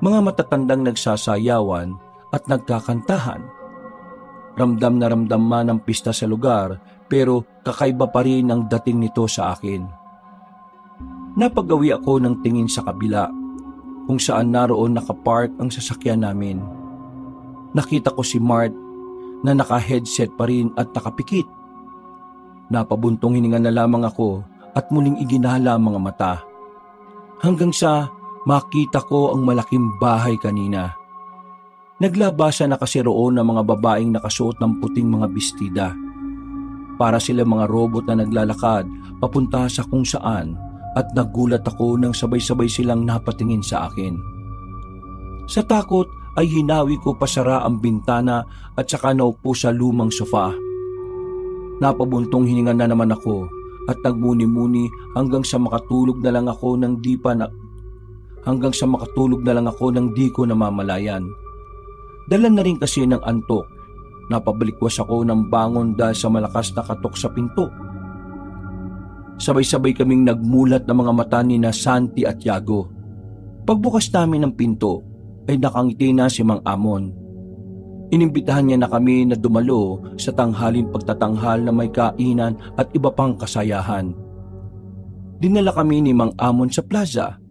Mga matatandang nagsasayawan at nagkakantahan. Ramdam na ramdam man ang pista sa lugar pero kakaiba pa rin ang dating nito sa akin. Napagawi ako ng tingin sa kabila kung saan naroon nakapark ang sasakyan namin. Nakita ko si Mart na naka-headset pa rin at nakapikit. Napabuntong hininga na lamang ako at muling iginala ang mga mata. Hanggang sa makita ko ang malaking bahay kanina. Naglabasan na kasi roon ng mga babaeng nakasuot ng puting mga bestida. Para sila mga robot na naglalakad papunta sa kung saan at nagulat ako nang sabay-sabay silang napatingin sa akin. Sa takot ay hinawi ko pasara ang bintana at saka naupo sa lumang sofa. Napabuntong hininga na naman ako at nagmuni-muni hanggang sa makatulog na lang ako ng di ko namamalayan. Dala na rin kasi ng antok. Napabalikwas ako ng bangon dahil sa malakas na katok sa pinto. Sabay-sabay kaming nagmulat ng mga mata ni na Santi at Yago. Pagbukas namin ng pinto ay nakangiti na si Mang Amon. Inimbitahan niya na kami na dumalo sa tanghaling pagtatanghal na may kainan at iba pang kasayahan. Dinala kami ni Mang Amon sa plaza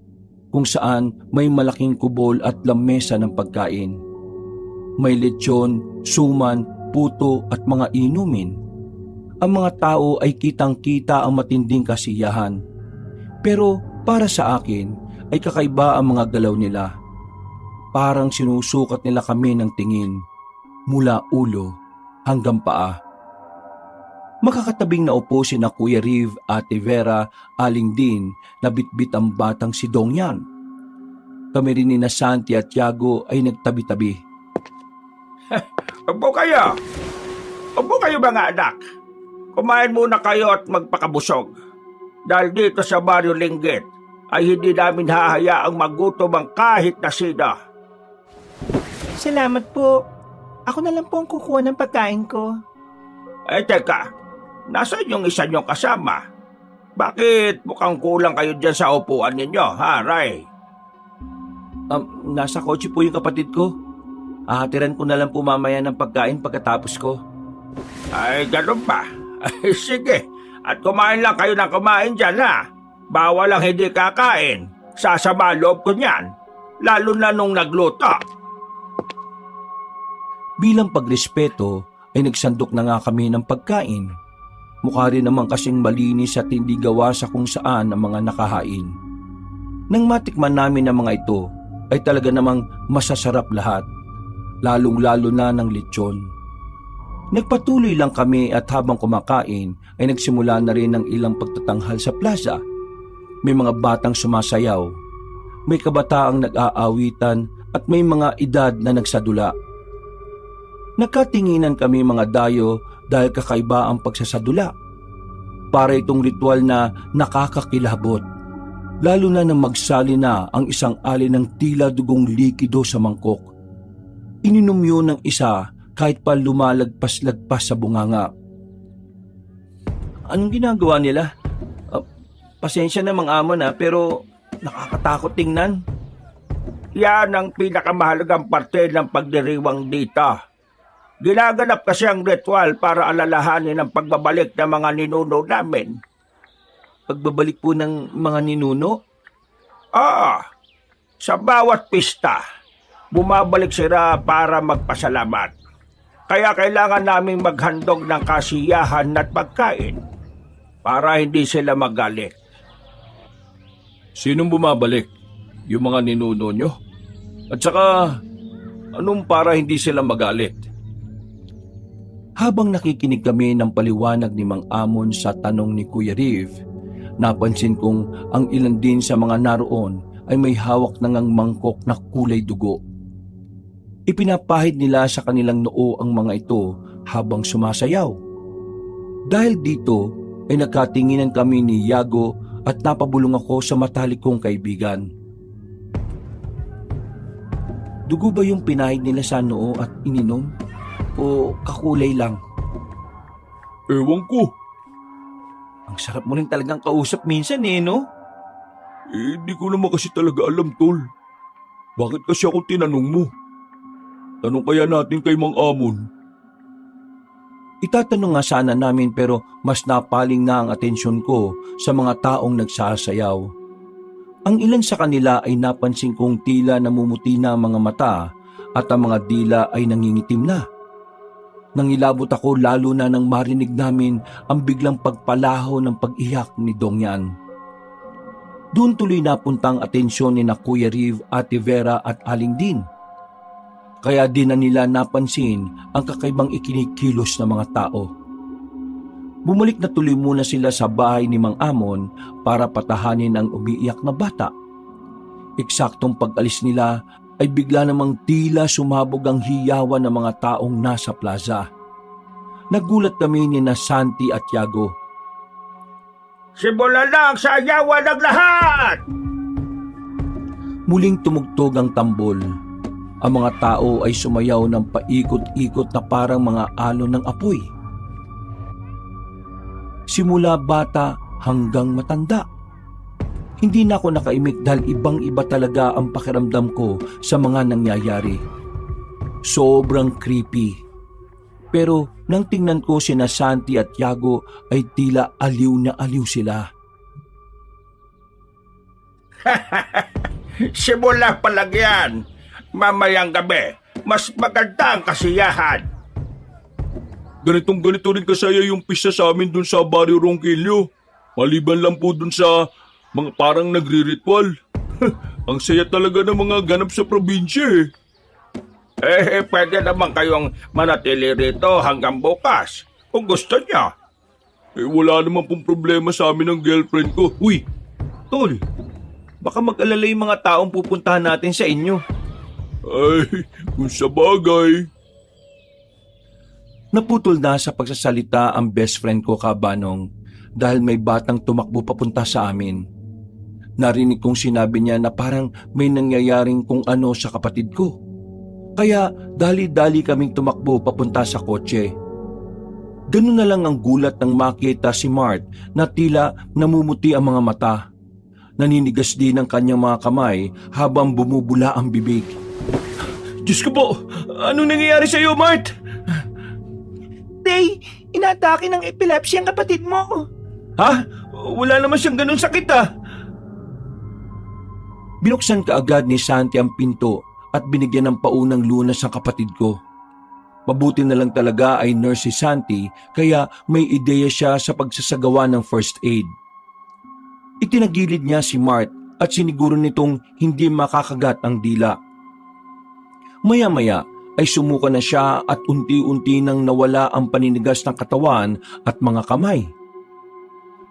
kung saan may malaking kubol at lamesa ng pagkain. May lechon, suman, puto at mga inumin. Ang mga tao ay kitang-kita ang matinding kasiyahan. Pero para sa akin ay kakaiba ang mga galaw nila. Parang sinusukat nila kami ng tingin mula ulo hanggang paa. Makakatabing naupo si na Kuya Riv, Ate Vera, Aling Din na bitbit ang batang si Dongyan. Kami rin ni na Santi at Yago ay nagtabi-tabi. Upo kayo! Upo kayo mga anak! Kumain muna kayo at magpakabusog. Dahil dito sa Baryo Linggit ay hindi namin hahayaang magutom ang kahit na sino. Salamat po. Ako na lang po ang kukuha ng pagkain ko. Teka, nasaan yung isa niyong kasama? Bakit mukhang kulang kayo dyan sa upuan ninyo, ha, Ray? Nasa kotse po yung kapatid ko. Ahatiran ko na lang po mamaya ng pagkain pagkatapos ko. Ay, ganun ba? Ay, sige. At kumain lang kayo ng kumain dyan, ha? Bawal ang hindi kakain. Sasama loob ko niyan. Lalo na nung nagluto. Bilang pagrespeto ay nagsandok na nga kami ng pagkain. Mukha rin naman kasing malinis at hindi gawa sa kung saan ang mga nakahain. Nang matikman namin ang mga ito ay talaga namang masasarap lahat. Lalong-lalo na ng lechon. Nagpatuloy lang kami at habang kumakain ay nagsimula na rin ng ilang pagtatanghal sa plaza. May mga batang sumasayaw, may kabataang nag-aawitan at may mga edad na nagsadula. Nagkatinginan kami mga dayo dahil kakaiba ang pagsasadula. Para itong ritual na nakakakilabot, lalo na nang magsali na ang isang alin ng tila dugong likido sa mangkok. Ininom yun ng isa kahit pa lumalagpas-lagpas sa bunganga. Anong ginagawa nila? Pasensya na Mang Amon pero nakakatakot tingnan. Yan ang pinakamahalagang parte ng pagdiriwang dito. Ginaganap kasi ang ritual para alalahanin ang pagbabalik ng mga ninuno namin. Pagbabalik po ng mga ninuno? Sa bawat pista, bumabalik sila para magpasalamat. Kaya kailangan naming maghandog ng kasiyahan at pagkain para hindi sila magalit. Sinong bumabalik? Yung mga ninuno nyo? At saka, anong para hindi sila magalit? Habang nakikinig kami ng paliwanag ni Mang Amon sa tanong ni Kuya Riv, napansin kong ang ilan din sa mga naroon ay may hawak na ngang mangkok na kulay dugo. Ipinapahid nila sa kanilang noo ang mga ito habang sumasayaw. Dahil dito ay nagkatinginan kami ni Yago at napabulong ako sa matalik kong kaibigan. Dugo ba yung pinahid nila sa noo at ininom? O kakulay lang? Ewan ko. Ang sarap mo rin talagang kausap minsan no? Di ko naman kasi talaga alam, tol. Bakit kasi ako tinanong mo? Tanong kaya natin kay Mang Amon. Itatanong nga sana namin pero mas napaling na ang atensyon ko sa mga taong nagsasayaw. Ang ilan sa kanila ay napansin kong tila namumuti na ang mga mata at ang mga dila ay nangingitim na. Nangilabot ako lalo na nang marinig namin ang biglang pagpalaho ng pag-iyak ni Dongyan. Doon tuloy napunta ang atensyon ni na Kuya Riv, Ate Vera at Aling Din. Kaya di na nila napansin ang kakaibang ikinikilos ng mga tao. Bumalik na tuloy muna sila sa bahay ni Mang Amon para patahanin ang umiiyak na bata. Eksaktong pag-alis nila ay bigla namang tila sumabog ang hiyawan ng mga taong nasa plaza. Nagulat kami ni na Santi at Yago. Simulan na ang sayawan ng lahat! Muling tumugtog ang tambol. Ang mga tao ay sumayaw ng paikot-ikot na parang mga alon ng apoy. Simula bata hanggang matanda. Hindi na ako nakaimik dahil ibang-iba talaga ang pakiramdam ko sa mga nangyayari. Sobrang creepy. Pero nang tingnan ko sina Santi at Yago ay tila aliw na aliw sila. Simula pa lang yan. Mamayang gabi, mas maganda ang kasiyahan. Ganito rin kasaya yung pista sa amin dun sa Barrio Ronquillo. Maliban lang po dun sa mga parang nagri-ritual. Ang saya talaga ng mga ganap sa probinsya Pwede naman kayong manatili rito hanggang bukas, kung gusto niyo. Wala naman pong problema sa amin ng girlfriend ko. Uy, Tol, baka mag-alala yung mga taong pupuntahan natin sa inyo. Ay, kung sa bagay. Naputol na sa pagsasalita ang best friend ko Kabanong dahil may batang tumakbo papunta sa amin. Narinig kong sinabi niya na parang may nangyayaring kung ano sa kapatid ko. Kaya dali-dali kaming tumakbo papunta sa kotse. Ganun na lang ang gulat nang makita si Mart na tila namumuti ang mga mata. Naninigas din ang kanyang mga kamay habang bumubula ang bibig. Diyos ko po, anong nangyayari sa iyo, Mart? Tay, inatake ng epilepsy ang kapatid mo. Ha? Wala naman siyang ganun sakit Binuksan kaagad ni Santi ang pinto at binigyan ng paunang lunas ang kapatid ko. Mabuti na lang talaga ay nurse si Santi kaya may ideya siya sa pagsasagawa ng first aid. Itinagilid niya si Mart at siniguro nitong hindi makakagat ang dila. Maya-maya ay sumuka na siya at unti-unti nang nawala ang paninigas ng katawan at mga kamay.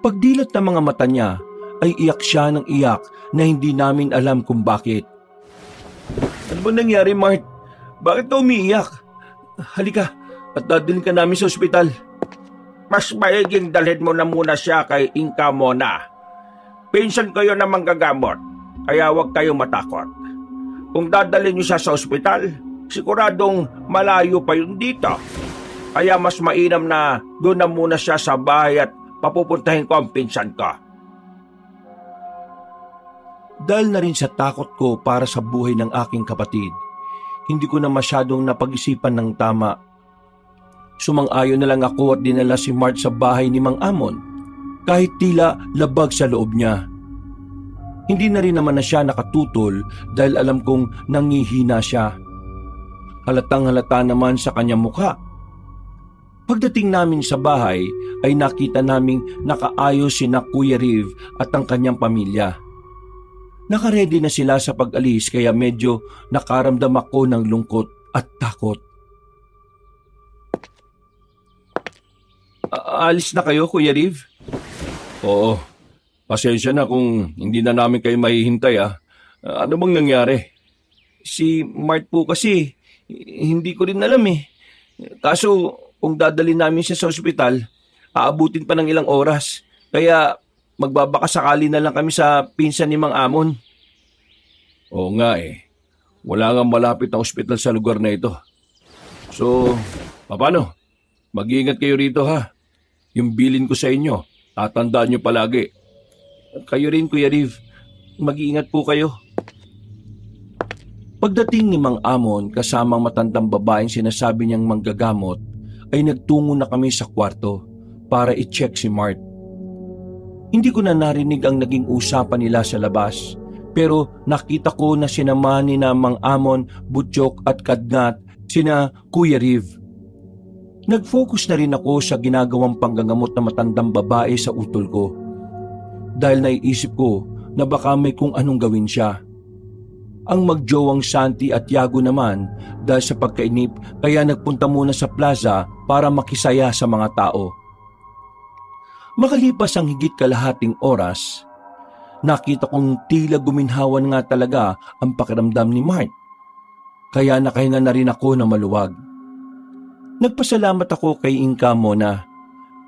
Pagdilat ng mga mata niya ay iyak siya ng iyak na hindi namin alam kung bakit. Ano ba nangyari, Mart? Bakit ka umiiyak? Halika at dadalhin ka namin sa ospital. Mas maiging dalhin mo na muna siya kay Inka Mona. Pinsan kayo na manggagamot, kaya huwag kayong matakot. Kung dadalhin niyo siya sa ospital, siguradong malayo pa yun dito. Kaya mas mainam na doon na muna siya sa bahay at papupuntahin ko ang pinsan ko. Dahil na rin sa takot ko para sa buhay ng aking kapatid, hindi ko na masyadong napag-isipan ng tama. Sumang-ayon na lang ako at dinala si Mart sa bahay ni Mang Amon, kahit tila labag sa loob niya. Hindi na rin naman na siya nakatutol dahil alam kong nangihina siya. Halatang halata naman sa kanyang mukha. Pagdating namin sa bahay ay nakita naming nakaayos si na Kuya Riv at ang kanyang pamilya. Nakaredy na sila sa pag-alis kaya medyo nakaramdam ako ng lungkot at takot. Alis na kayo, Kuya Riv? Oo. Pasensya na kung hindi na namin kayo mahihintay Ano bang nangyari? Si Mart po kasi, Hindi ko rin alam eh. Kaso kung dadalhin namin siya sa ospital, aabutin pa ng ilang oras. Kaya magbabaka sakali na lang kami sa pinsan ni Mang Amon. Oo nga eh. Wala nga malapit na ospital sa lugar na ito. So, paano? Mag-iingat kayo rito ha. Yung bilin ko sa inyo, tatandaan nyo palagi. Kayo rin, Kuya Riv. Mag-iingat po kayo. Pagdating ni Mang Amon kasamang matandang babaeng sinasabi niyang manggagamot, ay nagtungo na kami sa kwarto para i-check si Mart. Hindi ko na narinig ang naging usapan nila sa labas, pero nakita ko na sinamahan ni na Mang Amon, Butchok at Kadnat sina Kuya Riv. Nag-focus na rin ako sa ginagawang panggagamot na matandang babae sa utol ko. Dahil naiisip ko na baka may kung anong gawin siya. Ang magjowang Santi at Yago naman dahil sa pagkainip kaya nagpunta muna sa plaza para makisaya sa mga tao. Makalipas ang higit kalahating oras, nakita kong tila guminhawan nga talaga ang pakiramdam ni Mart. Kaya nakahinga na rin ako na maluwag. Nagpasalamat ako kay Inka Mona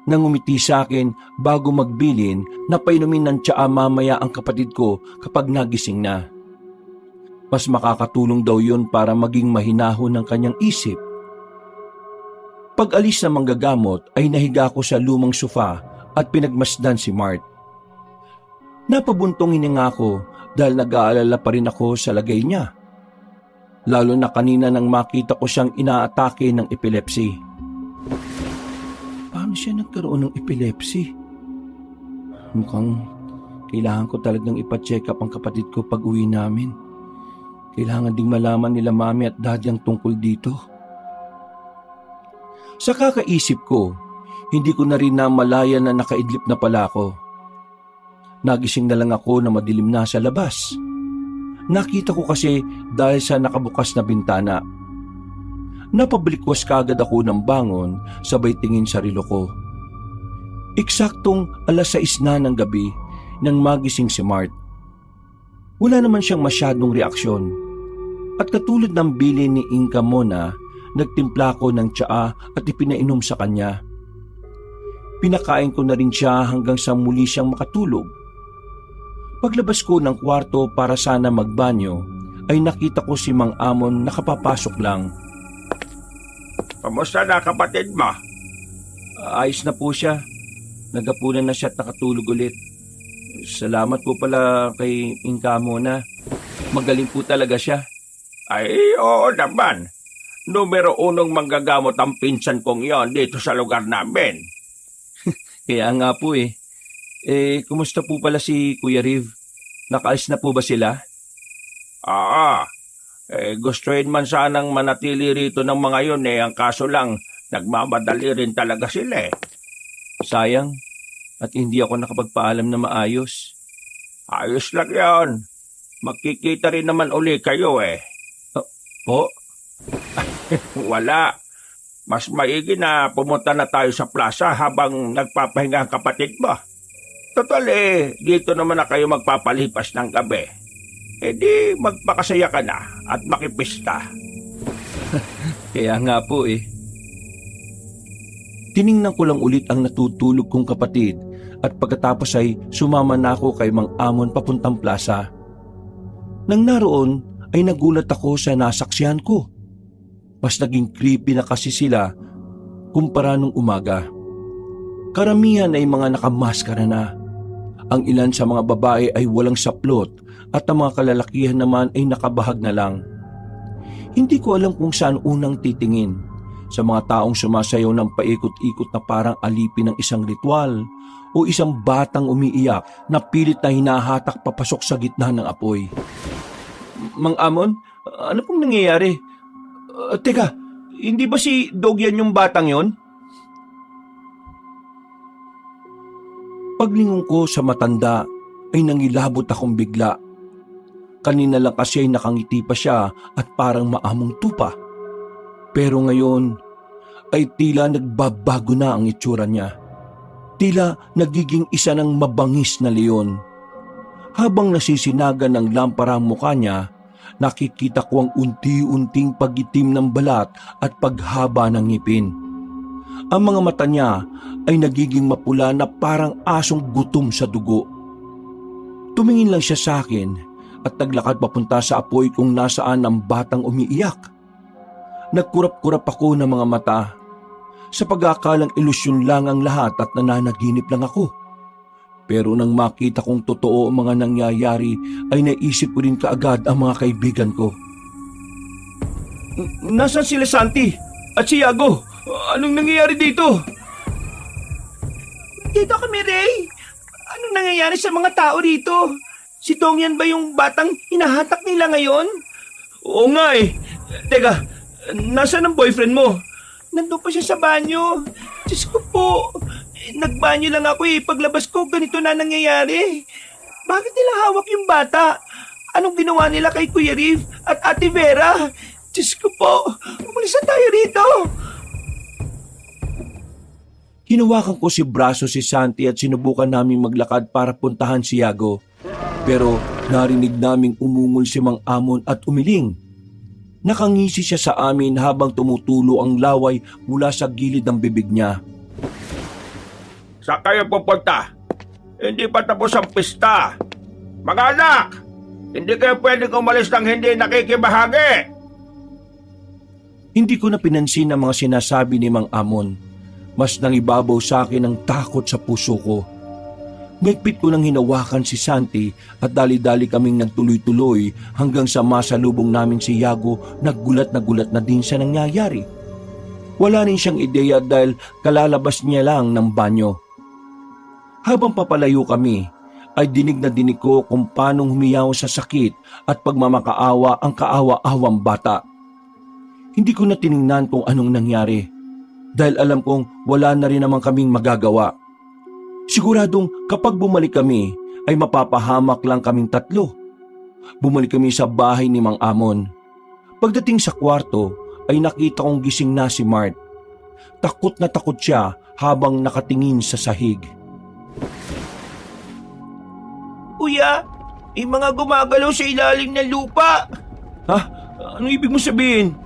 nang umiti sa akin bago magbilin na painumin ng tsaa mamaya ang kapatid ko kapag nagising na. Mas makakatulong daw yun para maging mahinahon ng kanyang isip. Pag-alis na manggagamot ay nahiga ako sa lumang sofa at pinagmasdan si Mart. Napabuntong hininga ako dahil nag-aalala pa rin ako sa lagay niya. Lalo na kanina nang makita ko siyang inaatake ng epilepsy. Paano siya nagkaroon ng epilepsy? Mukhang kailangan ko talagang ipa-check up ang kapatid ko pag uwi namin. Kailangan ding malaman nila mami at daddy ang tungkol dito. Sa kakaisip ko, hindi ko na rin namalaya na nakaidlip na pala ako. Nagising na lang ako na madilim na sa labas. Nakita ko kasi dahil sa nakabukas na bintana. Napabalikwas kagad ako ng bangon sabay tingin sa relo ko. Eksaktong 6:00 na ng gabi nang magising si Mart. Wala naman siyang masyadong reaksyon. At katulad ng bilin ni Inka Mona, nagtimpla ko ng tsaa at ipinainom sa kanya. Pinakain ko na rin siya hanggang sa muli siyang makatulog. Paglabas ko ng kwarto para sana magbanyo, ay nakita ko si Mang Amon nakapapasok lang. Kamusta na kapatid mo? Ayos na po siya. Nagapunan na siya at nakatulog ulit. Salamat po pala kay Inka Mona. Magaling po talaga siya. Ay, oo naman. Numero 1 manggagamot ang pinsan kong yon dito sa lugar namin. Kaya nga po eh. Kumusta po pala si Kuya Riv? Nakaalis na po ba sila? Oo. Gusto rin man sanang manatili rito ng mga yun ang kaso lang, nagmamadali rin talaga sila Sayang. At hindi ako nakapagpaalam na maayos. Ayos lang yon. Magkikita rin naman uli kayo Po? Wala. Mas maigi na pumunta na tayo sa plaza habang nagpapahinga ang kapatid mo. Total dito naman na kayo magpapalipas ng gabi. Di magpakasaya ka na at makipista. Kaya nga po Tiningnan ko lang ulit ang natutulog kong kapatid at pagkatapos ay sumama na ako kay Mang Amon papuntang plaza. Nang naroon ay nagulat ako sa nasaksihan ko. Mas naging creepy na kasi sila kumpara nung umaga. Karamihan ay mga nakamaskara na. Ang ilan sa mga babae ay walang saplot at ang mga kalalakihan naman ay nakabahag na lang. Hindi ko alam kung saan unang titingin. Sa mga taong sumasayaw ng paikot-ikot na parang alipin ng isang ritual o isang batang umiiyak na pilit na hinahatak papasok sa gitna ng apoy. Mang Amon, ano pong nangyayari? Teka, hindi ba si Dogyan yung batang yon? Paglingon ko sa matanda ay nangilabot akong bigla. Kanina lang kasi ay nakangiti pa siya at parang maamong tupa. Pero ngayon ay tila nagbabago na ang itsura niya. Tila nagiging isa ng mabangis na leon. Habang nasisinagan ng lampara ang mukha niya, nakikita ko ang unti-unting pagitim ng balat at paghaba ng ngipin. Ang mga mata niya ay nagiging mapula na parang asong gutom sa dugo. Tumingin lang siya sa akin at naglakad papunta sa apoy kung nasaan ang batang umiiyak. Nagkurap-kurap ako ng mga mata. Sa pag-aakalang ilusyon lang ang lahat at nananaginip lang ako. Pero nang makita kong totoo ang mga nangyayari ay naisip ko rin kaagad ang mga kaibigan ko. Nasaan sila Santi at si Yago? Anong nangyayari dito? Dito kami, Ray. Anong nangyayari sa mga tao rito? Si Dongyan ba yung batang hinahatak nila ngayon? Oo nga eh. Teka, nasaan ang boyfriend mo? Nandun pa siya sa banyo. Diyos ko po. Nagbanyo lang ako eh. Paglabas ko, ganito na nangyayari. Bakit nila hawak yung bata? Anong ginawa nila kay Kuya Riv at Ate Vera? Diyos ko po. Umalis na tayo rito. Hinawakan ko si braso si Santi at sinubukan naming maglakad para puntahan si Yago. Pero narinig naming umungol si Mang Amon at umiling. Nakangisi siya sa amin habang tumutulo ang laway mula sa gilid ng bibig niya. Saan kayo pupunta? Hindi pa tapos ang pista. Mga anak, hindi kayo pwedeng umalis ng hindi nakikibahagi. Hindi ko na pinansin ang mga sinasabi ni Mang Amon. Mas nangibabaw sa akin ang takot sa puso ko. Mahigpit ko nang hinawakan si Santi at dali-dali kaming nagtuloy-tuloy hanggang sa masalubong namin si Yago. Naggulat na din sa nangyayari. Wala rin siyang ideya dahil kalalabas niya lang ng banyo. Habang papalayo kami, ay dinig na dinig ko kung paanong humiyaw sa sakit at pagmamakaawa ang kaawa-awang bata. Hindi ko na tiningnan kung anong nangyari dahil alam kong wala na rin naman kaming magagawa. Siguradong kapag bumalik kami ay mapapahamak lang kaming tatlo. Bumalik kami sa bahay ni Mang Amon. Pagdating sa kwarto ay nakita kong gising na si Mart. Takot na takot siya habang nakatingin sa sahig. Kuya, may mga gumagalaw sa ilalim ng lupa. Ha? Anong ibig mo sabihin?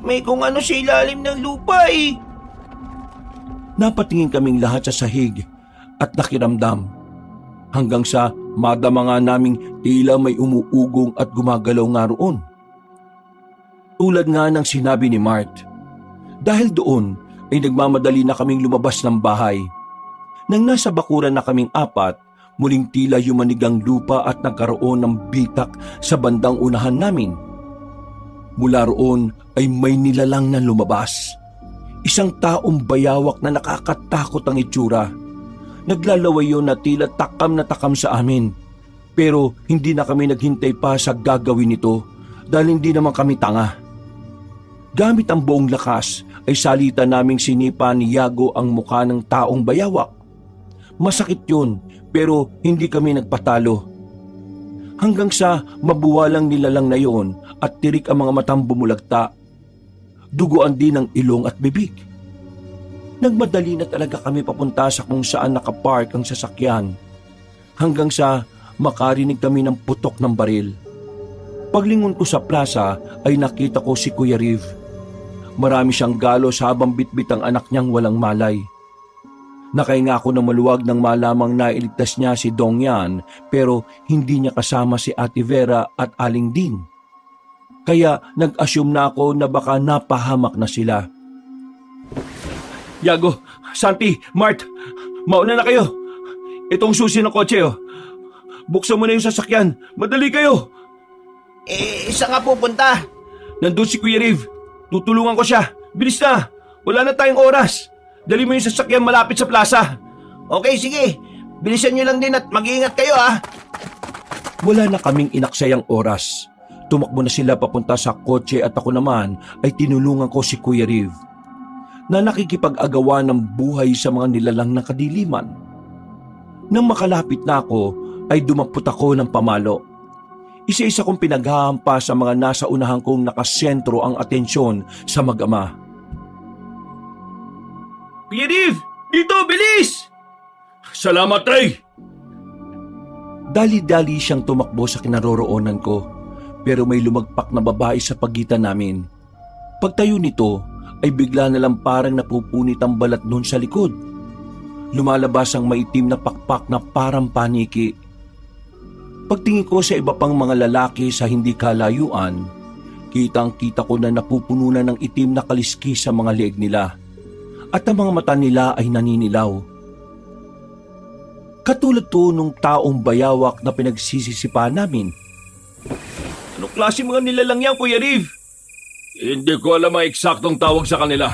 May kung ano sa ilalim ng lupa eh. Napatingin kaming lahat sa sahig at nakiramdam. Hanggang sa madama nga naming tila may umuugong at gumagalaw nga roon. Tulad nga ng sinabi ni Mart. Dahil doon ay nagmamadali na kaming lumabas ng bahay. Nang nasa bakuran na kaming apat, muling tila yumanig ang lupa at nagkaroon ng bitak sa bandang unahan namin. Mula roon ay may nilalang na lumabas. Isang taong bayawak na nakakatakot ang itsura. Naglalaway yun na tila takam na takam sa amin. Pero hindi na kami naghintay pa sa gagawin nito dahil hindi naman kami tanga. Gamit ang buong lakas ay salita naming sinipa ni Yago ang mukha ng taong bayawak. Masakit yun pero hindi kami nagpatalo. Hanggang sa mabuwalang nilalang na yon at tirik ang mga matang bumulagta. Duguan din ang ilong at bibig. Nagmadali na talaga kami papunta sa kung saan nakapark ang sasakyan. Hanggang sa makarinig kami ng putok ng baril. Paglingon ko sa plaza ay nakita ko si Kuya Riv. Marami siyang galos habang bitbit ang anak niyang walang malay. Nakahinga ako na maluwag nang malamang nailigtas niya si Dongyan pero hindi niya kasama si Ate Vera at Aling Din. Kaya nag-assume na ako na baka napahamak na sila. Yago, Santi, Mart, mauna na kayo. Itong susi ng kotse oh. Buksan mo na yung sasakyan. Madali kayo. Isa nga pupunta. Nandun si Kuya Riv. Tutulungan ko siya. Bilis na. Wala na tayong oras. Dali mo yung sasakyan malapit sa plaza. Okay, sige. Bilisan nyo lang din at mag-iingat kayo ah. Wala na kaming inaksayang oras. Tumakbo na sila papunta sa kotse at ako naman ay tinulungan ko si Kuya Riv na nakikipag-agawa ng buhay sa mga nilalang na kadiliman. Nang makalapit na ako ay dumampot ako ng pamalo. Isa-isa kong pinaghahampa sa mga nasa unahan kong nakasentro ang atensyon sa mag-ama. Kuya Riv! Dito! Bilis! Salamat, Ray! Dali-dali siyang tumakbo sa kinaroroonan ko. pero may lumagpak na babae sa pagitan namin. Pagtayo nito ay bigla na lang parang napupunit ang balat noon sa likod. Lumalabas ang maitim na pakpak na parang paniki. Pagtingin ko sa iba pang mga lalaki sa hindi kalayuan, kitang-kita ko na napupuno na ng itim na kaliskis sa mga leeg nila at ang mga mata nila ay naninilaw. Katulad to nung taong bayawak na pinagsisisipa namin. Anong klase mga nilalang yan, Kuya Riv? Hindi ko alam ang eksaktong tawag sa kanila.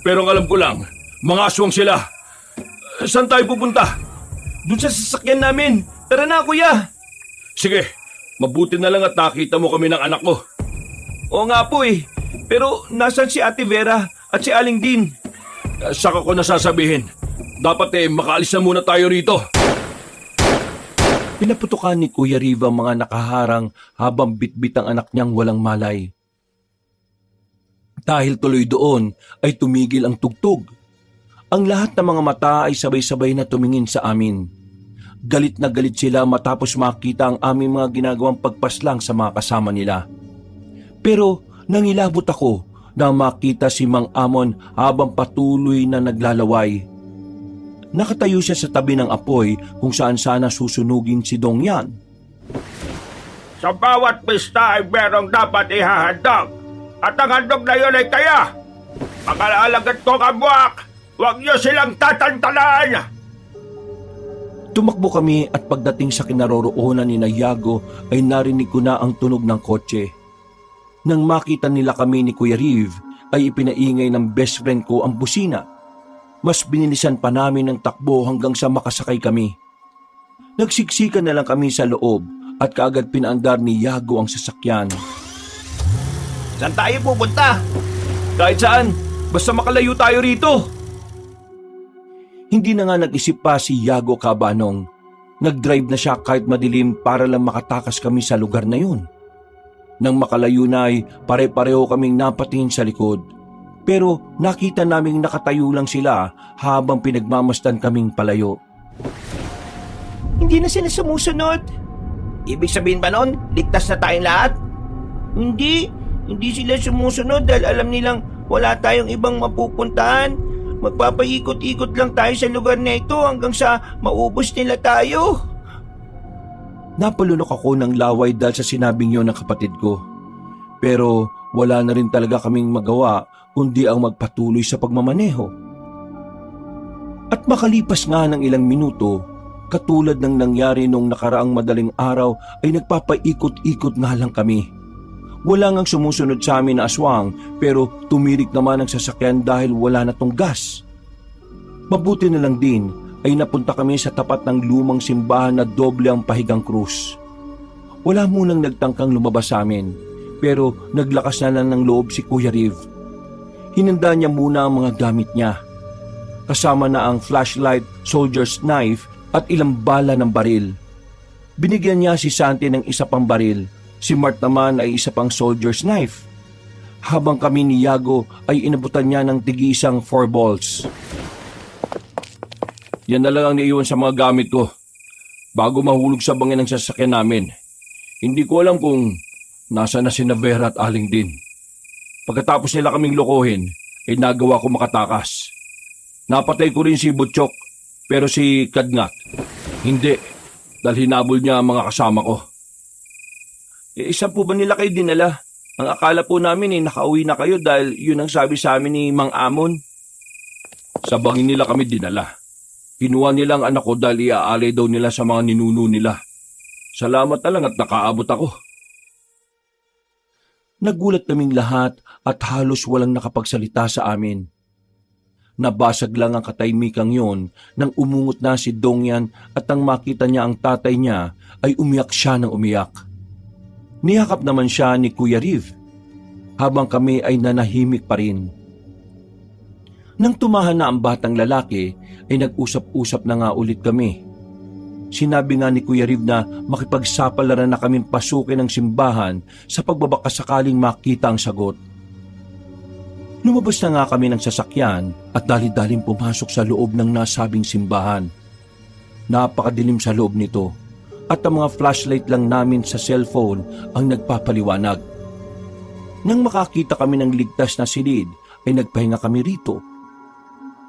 Pero ang alam ko lang, mga aswang sila. Saan tayo pupunta? Doon sa sasakyan namin. Tara na, Kuya. Sige, mabuti na lang at nakita mo kami ng anak ko. Oo nga po eh. Pero nasan si Ate Vera at si Aling Din? Saka ko nasasabihin, dapat makaalis na muna tayo rito. Pinaputukan ni Kuya Riv ang mga nakaharang habang bitbit ang anak niyang walang malay. Dahil tuloy doon ay tumigil ang tugtog. Ang lahat ng mga mata ay sabay-sabay na tumingin sa amin. Galit na galit sila matapos makita ang aming mga ginagawang pagpaslang sa mga kasama nila. Pero nangilabot ako na makita si Mang Amon habang patuloy na naglalaway. Nakatayo siya sa tabi ng apoy kung saan sana susunugin si Dongyan. Sa bawat pista ay merong dapat ihahandog. At ang handog na yun ay kaya. Mga alagad ko kabuak, huwag niyo silang tatantanan. Tumakbo kami at pagdating sa kinaroroonan ni Yago ay narinig ko na ang tunog ng kotse. Nang makita nila kami ni Kuya Riv ay ipinaingay ng best friend ko ang busina. Mas binilisan pa namin ang takbo hanggang sa makasakay kami. Nagsiksikan na lang kami sa loob at kaagad pinaandar ni Yago ang sasakyan. Saan tayo pupunta? Kahit saan, basta makalayo tayo rito. Hindi na nga nag-isip pa si Yago Cabanong. Nag-drive na siya kahit madilim para lang makatakas kami sa lugar na yun. Nang makalayo na ay pare-pareho kaming napatingin sa likod. Pero nakita naming nakatayo lang sila habang pinagmamasdan kaming palayo. Hindi na sila sumusunod. Ibig sabihin ba nun, ligtas na tayong lahat? Hindi sila sumusunod dahil alam nilang wala tayong ibang mapupuntahan. Magpapaikot-ikot lang tayo sa lugar na ito hanggang sa maubos nila tayo. Napalunok ako ng laway dahil sa sinabing yun ng kapatid ko. Pero wala na rin talaga kaming magawa kundi ang magpatuloy sa pagmamaneho. At makalipas nga ng ilang minuto, katulad ng nangyari nung nakaraang madaling araw ay nagpapaikot-ikot nga lang kami. Wala ngang sumusunod sa amin na aswang pero tumirik naman ang sasakyan dahil wala na tong gas. Mabuti na lang din ay napunta kami sa tapat ng lumang simbahan na doble ang pahigang krus. Wala munang nagtangkang lumabas sa amin pero naglakas na lang ng loob si Kuya Riv. Hinanda niya muna ang mga gamit niya. Kasama na ang flashlight, soldier's knife at ilang bala ng baril. Binigyan niya si Santi ng isa pang baril. Si Mart naman ay isa pang soldier's knife. Habang kami ni Yago ay inabutan niya ng tig-isang 4 balls. Yan na lang ang naiwan sa mga gamit ko bago mahulog sa bangin ng sasakyan namin. Hindi ko alam kung nasa na si Vera at Aling Din. Pagkatapos nila kaming lokohin, ay nagawa ko makatakas. Napatay ko rin si Butchok, pero si Kadngat, hindi, dahil hinabol niya ang mga kasama ko. Isa po ba nila kayo dinala? Ang akala po namin nakauwi na kayo dahil yun ang sabi sa amin ni Mang Amon. Sa bangin nila kami dinala. Kinuha nila ang anak ko dahil iaalay daw nila sa mga ninuno nila. Salamat na lang at nakaabot ako. Nagulat kaming lahat at halos walang nakapagsalita sa amin. Nabasag lang ang katahimikang yon nang umungot na si Dongyan at nang makita niya ang tatay niya ay umiyak siya ng umiyak. Niyakap naman siya ni Kuya Riv habang kami ay nanahimik pa rin. Nang tumahan na ang batang lalaki ay nag-usap-usap na nga ulit kami. Sinabi nga ni Kuya Riv na makipagsapalaran na kaming pasukin ng simbahan sa pagbabakasakaling makita ang sagot. Lumabas na nga kami ng sasakyan at dali-daling pumasok sa loob ng nasabing simbahan. Napakadilim sa loob nito. at ang mga flashlight lang namin sa cellphone ang nagpapaliwanag. Nang makakita kami ng ligtas na silid ay nagpahinga kami rito.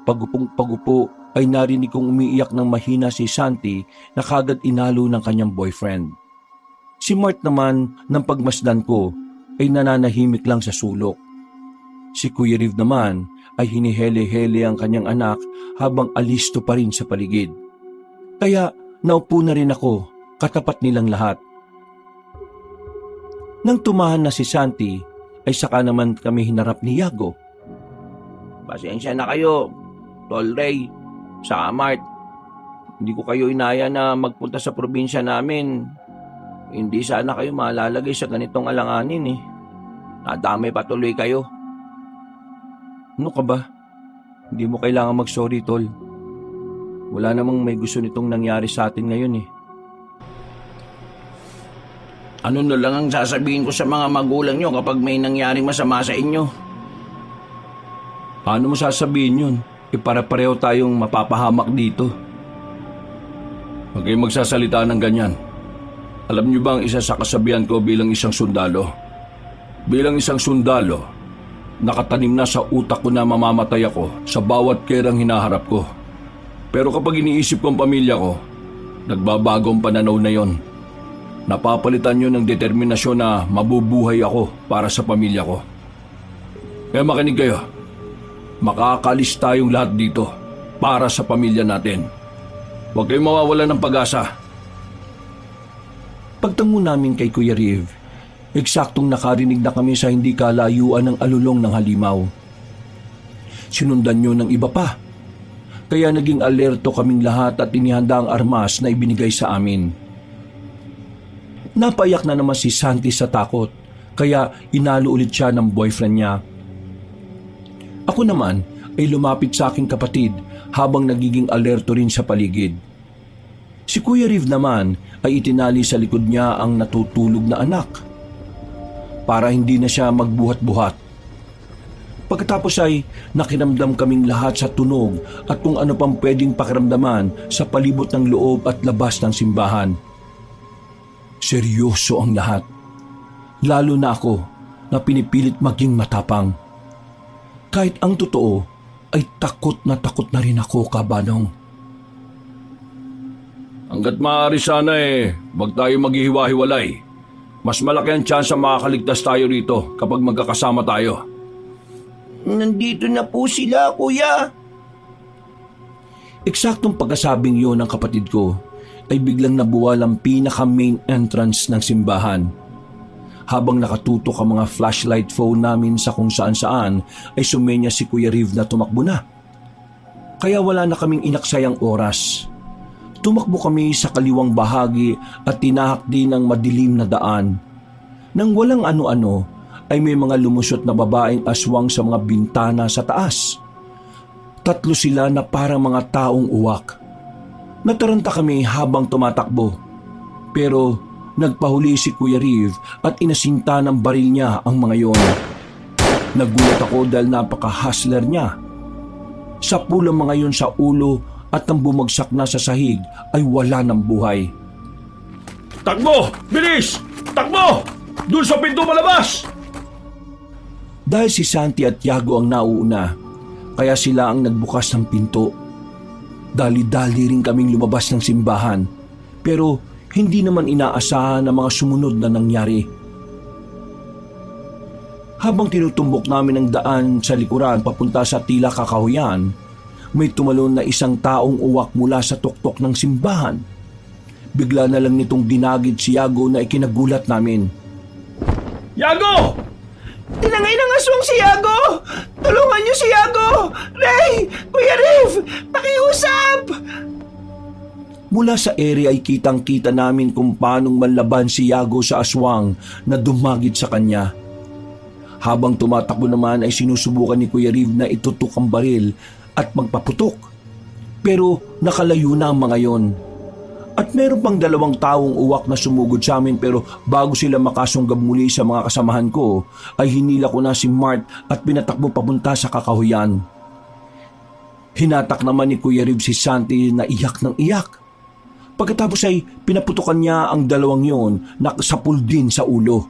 Pagupong-pagupo ay narinig kong umiiyak ng mahina si Santi na kagad inalo ng kanyang boyfriend. Si Mart naman ng pagmasdan ko ay nananahimik lang sa sulok. Si Kuya Riv naman ay hinihele-hele ang kanyang anak habang alisto pa rin sa paligid. Kaya naupo na rin ako katapat nilang lahat. Nang tumahan na si Santi ay saka naman kami hinarap ni Yago. Pasensya na kayo, Tol Ray, sa Mart. Hindi ko kayo inaya na magpunta sa probinsya namin. Hindi sana kayo malalagay sa ganitong alanganin eh. Nadamay patuloy kayo. Ano ka ba? Hindi mo kailangan mag-sorry, Tol. Wala namang may gusto nitong nangyari sa atin ngayon eh. Ano na lang ang sasabihin ko sa mga magulang nyo kapag may nangyaring masama sa inyo? Paano mo sasabihin yun? Para-pareho tayong mapapahamak dito. Huwag kayong magsasalita ng ganyan. Alam niyo ba ang isa sa kasabihan ko bilang isang sundalo? Bilang isang sundalo, nakatanim na sa utak ko na mamamatay ako sa bawat kerang hinaharap ko. Pero kapag iniisip ko ang pamilya ko, nagbabago ang pananaw na yon. Napapalitan yun ng determinasyon na mabubuhay ako para sa pamilya ko. Kaya makinig kayo. Makakalis tayong lahat dito para sa pamilya natin. Huwag kayong mawawalan ng pag-asa. Pagtango namin kay Kuya Riv, eksaktong nakarinig na kami sa hindi kalayuan ng alulong ng halimaw. Sinundan nyo ng iba pa. Kaya naging alerto kaming lahat at inihanda ang armas na ibinigay sa amin. Napayak na naman si Santi sa takot, kaya inalo ulit siya ng boyfriend niya. Ako naman ay lumapit sa aking kapatid habang nagiging alerto rin sa paligid. Si Kuya Riv naman ay itinali sa likod niya ang natutulog na anak para hindi na siya magbuhat-buhat. Pagkatapos ay nakiramdam kaming lahat sa tunog at kung ano pang pwedeng pakiramdaman sa palibot ng loob at labas ng simbahan. Seryoso ang lahat. Lalo na ako na pinipilit maging matapang. Kahit ang totoo ay takot na rin ako, Kabanong. Hanggat maaari sana wag tayo maghihiwa-hiwalay. Mas malaki ang tsansa makakaligtas tayo rito kapag magkakasama tayo. Nandito na po sila, kuya. Eksaktong pagkasabing yon ng kapatid ko ay biglang nabuwal ang pinaka-main entrance ng simbahan. Habang nakatutok ang mga flashlight phone namin sa kung saan-saan ay sumenya si Kuya Riv na tumakbo na. Kaya wala na kaming inaksayang oras. Tumakbo kami sa kaliwang bahagi at tinahak din ang madilim na daan. Nang walang ano-ano ay may mga lumusot na babaeng aswang sa mga bintana sa taas. 3 sila na parang mga taong uwak. Nataranta kami habang tumatakbo. Pero nagpahuli si Kuya Riv at inasinta ng baril niya ang mga yon. Nagulat ako dahil napaka-hustler niya. Sapul ang mga yon sa ulo at nang bumagsak na sa sahig ay wala ng buhay. Takbo! Bilis! Takbo! Doon sa pinto palabas! Dahil si Santi at Yago ang nauuna, kaya sila ang nagbukas ng pinto. Dali-dali rin kaming lumabas ng simbahan, pero hindi naman inaasahan ang mga sumunod na nangyari. Habang tinutumbok namin ang daan sa likuran papunta sa tila kakahuyan, may tumalon na isang taong uwak mula sa tuktok ng simbahan. Bigla na lang nitong dinagid si Yago na ikinagulat namin. Yago! Tinangay ng aswang si Yago! Tulungan niyo si Yago! Ray! Kuya Riv! Pakiusap! Mula sa area ay kitang-kita namin kung paanong manlaban si Yago sa aswang na dumagit sa kanya. Habang tumatakbo naman ay sinusubukan ni Kuya Riv na itutok ang baril at magpaputok. Pero nakalayo na ang mga yon. At meron pang 2 taong uwak na sumugod sa amin pero bago sila makasunggab muli sa mga kasamahan ko ay hinila ko na si Mart at pinatakbo papunta sa kakahuyan. Hinatak naman ni Kuya Riv si Santi na iyak ng iyak. Pagkatapos ay pinaputukan niya ang dalawang yon na sapul din sa ulo.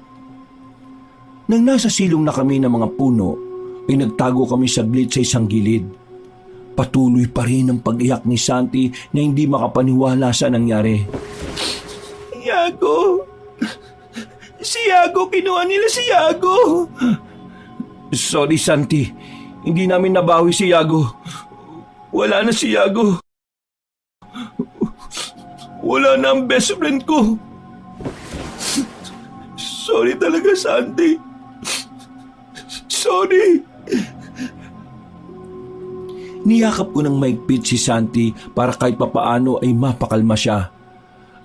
Nang nasa silong na kami ng mga puno, ay nagtago kami saglit sa isang gilid. Patuloy pa rin ang pag-iyak ni Santi na hindi makapaniwala sa nangyari. Yago! Si Yago! Kinuha nila si Yago! Sorry, Santi. Hindi namin nabawi si Yago. Wala na si Yago. Wala na ang best friend ko. Sorry talaga, Santi. Sorry. Niyakap ko ng maigpit si Santi para kahit papaano ay mapakalma siya.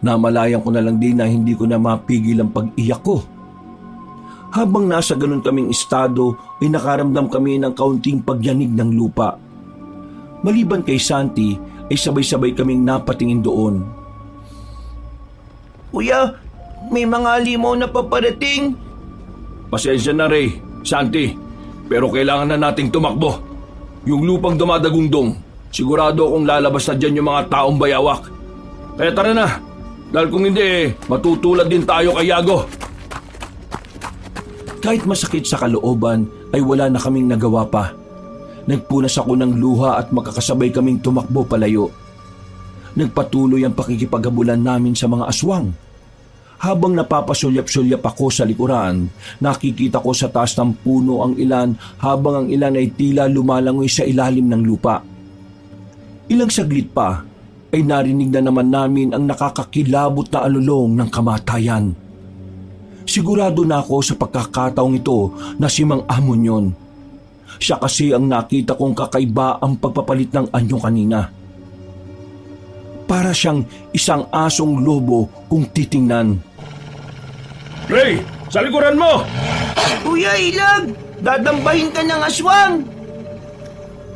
Namalayan ko na lang din na hindi ko na mapigil ang pag-iyak ko. Habang nasa ganun kaming estado ay nakaramdam kami ng kaunting pagyanig ng lupa. Maliban kay Santi ay sabay-sabay kaming napatingin doon. Kuya, may mga limaw na paparating. Pasensya na, Ray, Santi, pero kailangan na nating tumakbo. Yung lupang dumadagundong, sigurado akong lalabas na dyan yung mga taong bayawak. Kaya tara na, dahil kung hindi, matutulad din tayo kay Yago. Kahit masakit sa kalooban ay wala na kaming nagawa pa. Nagpunas ako ng luha at magkakasabay kaming tumakbo palayo. Nagpatuloy ang pakikipaghabulan namin sa mga aswang. Habang napapasulyap-sulyap ako sa likuran, nakikita ko sa taas ng puno ang ilan habang ang ilan ay tila lumalangoy sa ilalim ng lupa. Ilang saglit pa ay narinig na naman namin ang nakakakilabot na alulong ng kamatayan. Sigurado na ako sa pagkakataong ito na si Mang Amon yun. Siya kasi ang nakita kong kakaiba ang pagpapalit ng anyo kanina. Para siyang isang asong lobo kung titingnan. Ray, sa likuran mo! Kuya Ilag, dadambahin ka ng aswang!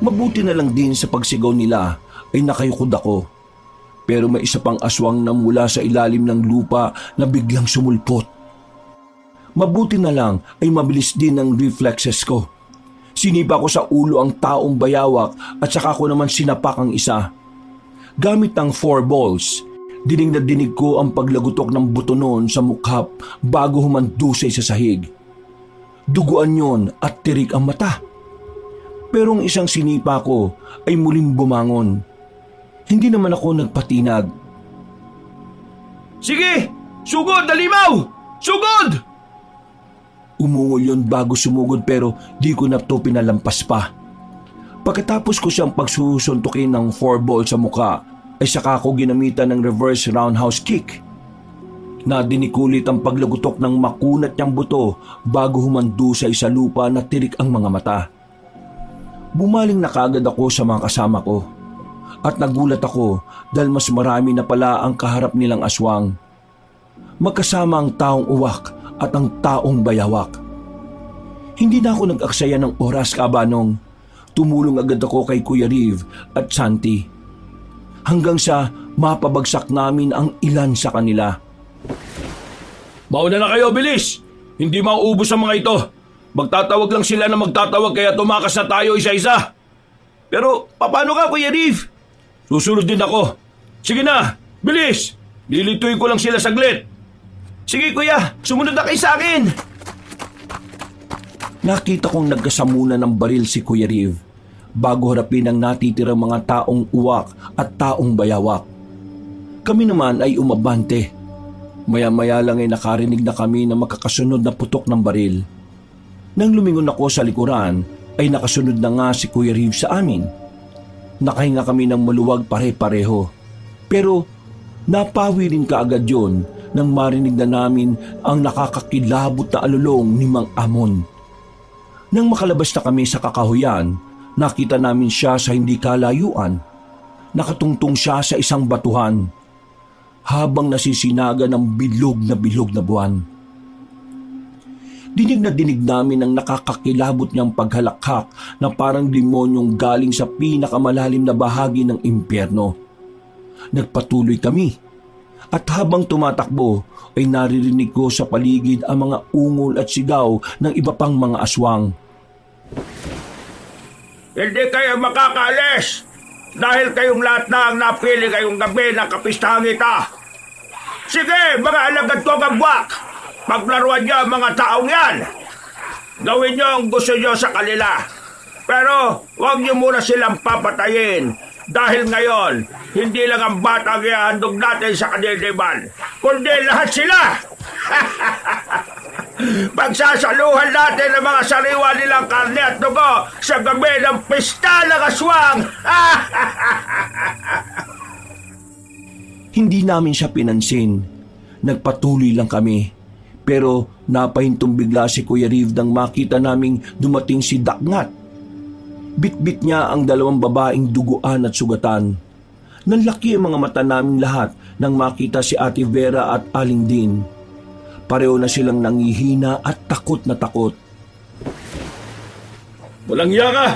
Mabuti na lang din sa pagsigaw nila ay nakayukod ako. Pero may isa pang aswang na mula sa ilalim ng lupa na biglang sumulpot. Mabuti na lang ay mabilis din ang reflexes ko. Sinipa ko sa ulo ang taong bayawak at saka ko naman sinapak ang isa. Gamit ang 4 balls, dinig na dinig ko ang paglagutok ng buto noon sa mukhap bago humandusay sa sahig. Duguan yon at tirik ang mata. Pero ang isang sinipa ko ay muling bumangon. Hindi naman ako nagpatinag. Sige! Sugod, dalimaw! Sugod! Umungol yon bago sumugod pero di ko na ito pinalampas pa. Pagkatapos ko siyang pagsusuntukin ng 4 ball sa muka, ay saka ko ginamitan ng reverse roundhouse kick. Nadinikulit ang paglagutok ng makunat niyang buto bago humandusay sa lupa na tirik ang mga mata. Bumaling na kaagad ako sa mga kasama ko. At nagulat ako dahil mas marami na pala ang kaharap nilang aswang. Magkasama ang taong uwak at ang taong bayawak. Hindi na ako nag-aksaya ng oras, kabanong. Tumulong agad ako kay Kuya Riv at Santi. Hanggang sa mapabagsak namin ang ilan sa kanila. Mauna na kayo, bilis! Hindi mauubos ang mga ito. Magtatawag lang sila na magtatawag kaya tumakas na tayo isa-isa. Pero paano ka, Kuya Riv? Susunod din ako. Sige na, bilis! Lilituin ko lang sila saglit. Sige kuya, sumunod na kayo sa akin. Nakita kong nagkasamuna ng baril si Kuya Riv bago harapin ang natitirang mga taong uwak at taong bayawak. Kami naman ay umabante. Maya-maya lang ay nakarinig na kami ng makakasunod na putok ng baril. Nang lumingon ako sa likuran ay nakasunod na nga si Kuya Riv sa amin. Nakahinga kami ng maluwag pare-pareho. Pero napawi rin kaagad yun nang marinig na namin ang nakakakilabot na alulong ni Mang Amon. Nang makalabas na kami sa kakahuyan, nakita namin siya sa hindi kalayuan. Nakatungtong siya sa isang batuhan habang nasisinaga ng bilog na buwan. Dinig na dinig namin ang nakakakilabot niyang paghalakhak na parang demonyong galing sa pinakamalalim na bahagi ng impyerno. Nagpatuloy kami. At habang tumatakbo ay naririnig ko sa paligid ang mga ungol at sigaw ng iba pang mga aswang. Hindi kayo makakaalis! dahil kayong lahat na ang napili kayong gabi ng kapistahan ito. Sige, mga alagad ko gabwak, paglaruan niyo ang mga taong yan. Gawin niyo ang gusto niyo sa kanila. Pero huwag niyo muna silang papatayin dahil ngayon, hindi lang ang bata ang ihahandog natin sa kadiliman, kundi lahat sila. Pagsasaluhan natin ang mga sariwa nilang karne at dugo sa gabi ng pista ng aswang. Hindi namin siya pinansin. Nagpatuloy lang kami. Pero napahintong bigla si Kuya Riv nang makita naming dumating si Dakngat. Bitbit niya ang dalawang babaeng duguan at sugatan. Nanlaki ang mga mata naming lahat nang makita si Ate Vera at Aling Din. Pareho na silang nangihina at takot na takot. Walang iya ka!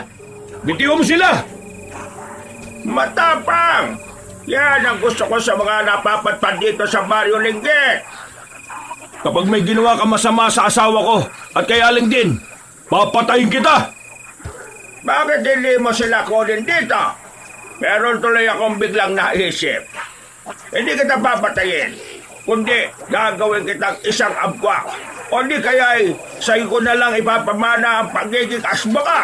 Bitiwan mo sila! Matapang! Yan ang gusto ko sa mga napapadpad dito sa Baryo Linggit. Kapag may ginawa ka masama sa asawa ko at kay Aling Din, papatayin kita! Bakit hindi mo sila kunin dito? Meron tuloy akong biglang naisip. Hindi kita papatayin, kundi gagawin kitang isang abwak. O di kaya'y sa'yo ko na lang ipapamana ang pagiging asma ka.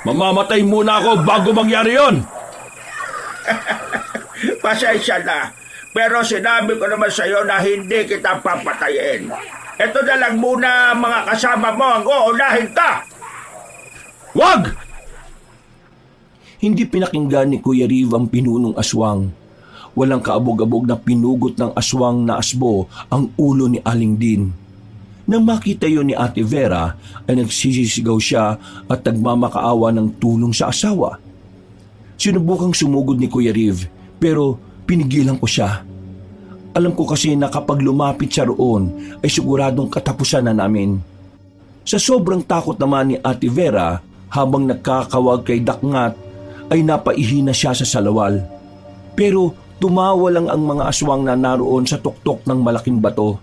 Mamamatay muna ako bago mangyari yon. Pasensya na, pero sinabi ko naman sa'yo na hindi kita papatayin. Ito na lang muna mga kasama mo ang uunahin ka. Wag! Hindi pinakinggan ni Kuya Riv ang pinunong aswang. Walang kaabog-abog na pinugot ng aswang na asbo ang ulo ni Aling Din. Nang makita yon ni Ate Vera ay nagsisisigaw siya at nagmamakaawa ng tulong sa asawa. Sinubukang sumugod ni Kuya Riv pero pinigilan ko siya. Alam ko kasi na kapag lumapit siya roon ay siguradong katapusan na namin. Sa sobrang takot naman ni Ate Vera habang nagkakawag kay Dakngat ay napaihina siya sa salawal. Pero tumawa lang ang mga aswang na naroon sa tuktok ng malaking bato.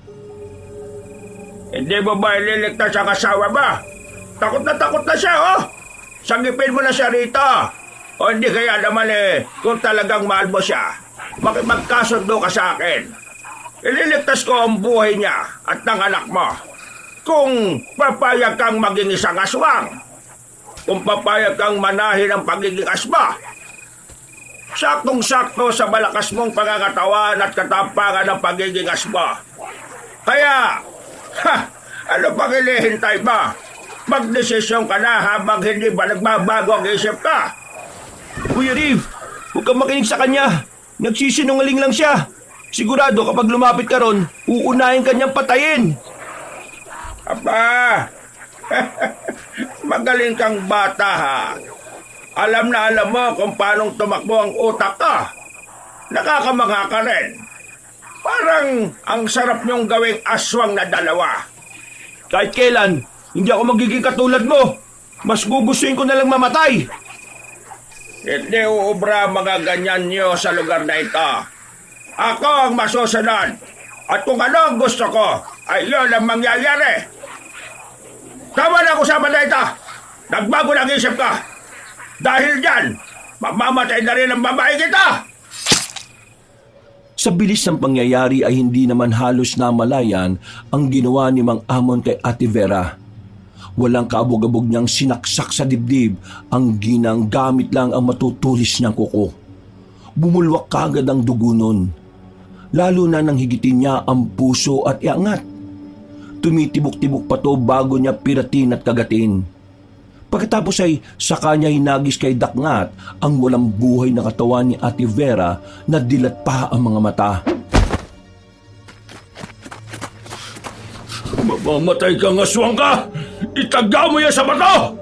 Hindi mo ba ililigtas ang asawa ba? Takot na siya, oh! Sagipin mo na siya rito. O hindi kaya naman kung talagang mahal mo siya, magkasundo ka sa akin. Ililigtas ko ang buhay niya at ng anak mo. Kung papayag kang maging isang aswang, kung papayag kang manahin ang pagiging asma, saktong-sakto sa malakas mong pangangatawan at katapangan ng pagiging asma. Kaya, ano pang hilihintay ba? Magdesisyon ka na habang hindi ba nagbabago ang isip ka? Kuya Riv, huwag kang makinig sa kanya. Nagsisinungaling lang siya. Sigurado kapag lumapit ka ron, uunahin kanyang patayin. Aba, magaling kang bata ha. Alam na alam mo kung paanong tumakbo ang utak ka. Nakakamangha ka rin. Parang ang sarap niyong gawing aswang na dalawa. Kahit kailan, hindi ako magiging katulad mo. Mas gugustuhin ko na lang mamatay. Hindi uubra mga ganyan niyo sa lugar na ito. Ako ang masusunod. At kung ano ang gusto ko, ay yun ang mangyayari. Tama na usapan na ito. Nagbago ng isip ka. Dahil dyan, mamamatay na rin ang babae kita. Sa bilis ng pangyayari ay hindi naman halos namalayan ang ginawa ni Mang Amon kay Ate Vera. Walang kaabog-abog niyang sinaksak sa dibdib ang ginang gamit lang ang matutulis niyang kuko. Bumulwak kaagad ang dugo nun. Lalo na nang higitin niya ang puso at iangat. Tumitibok-tibok pa to bago niya piratin at kagatin. Pagkatapos ay saka niya hinagis kay Dakngat ang walang buhay na katawan ni Ate Vera na dilat pa ang mga mata. Mamamatay kang aswang ka! Itaga mo yan sa bato!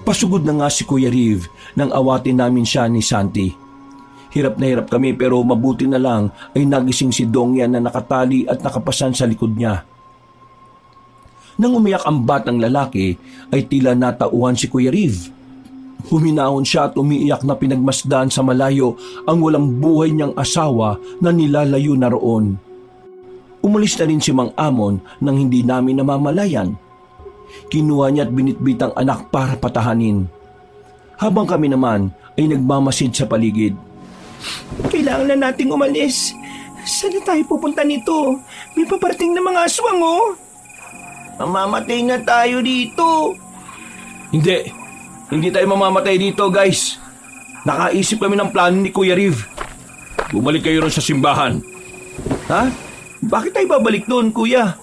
Pasugod na nga si Kuya Riv nang awatin namin siya ni Santi. Hirap na hirap kami pero mabuti na lang ay nagising si Dongyan na nakatali at nakapasan sa likod niya. Nang umiyak ang batang lalaki ay tila natauhan si Kuya Riv. Huminahon siya at umiiyak na pinagmasdan sa malayo ang walang buhay niyang asawa na nilalayo na roon. Umalis na rin si Mang Amon nang hindi namin namamalayan. Kinuha niya at binitbit ang anak para patahanin. habang kami naman ay nagmamasid sa paligid. Kailangan na nating umalis. Saan na tayo pupunta nito? May paparating na mga aswang, oh. Mamamatay na tayo dito. Hindi tayo mamamatay dito, guys. Nakaisip kami ng plano ni Kuya Riv. Bumalik kayo ron sa simbahan. Ha? Bakit tayo babalik doon, kuya?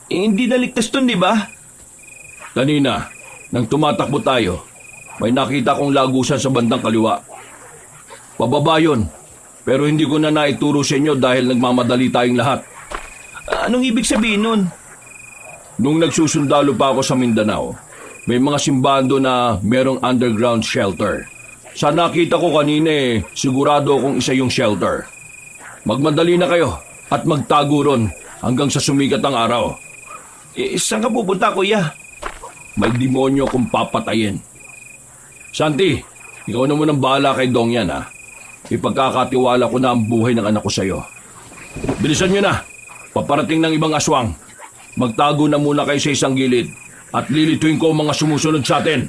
Hindi naligtas doon, di ba? Kanina, nang tumatakbo tayo, may nakita kong lagusan sa bandang kaliwa. Pababa yun, pero hindi ko na naituro sa inyo dahil nagmamadali tayong lahat. Anong ibig sabihin nun? Nung nagsusundalo pa ako sa Mindanao, may mga simbahan doon na merong underground shelter. Sa nakita ko kanina sigurado akong isa yung shelter. Magmadali na kayo at magtago ron hanggang sa sumikat ang araw. Saan ka pupunta, kuya? May demonyo kung papatayin. Santi, ikaw naman ang bahala kay Dong yan, ha? Ipagkakatiwala ko na ang buhay ng anak ko sa'yo. Bilisan nyo na. Paparating ng ibang aswang. Magtago na muna kayo sa isang gilid at lilituin ko ang mga sumusunod sa atin.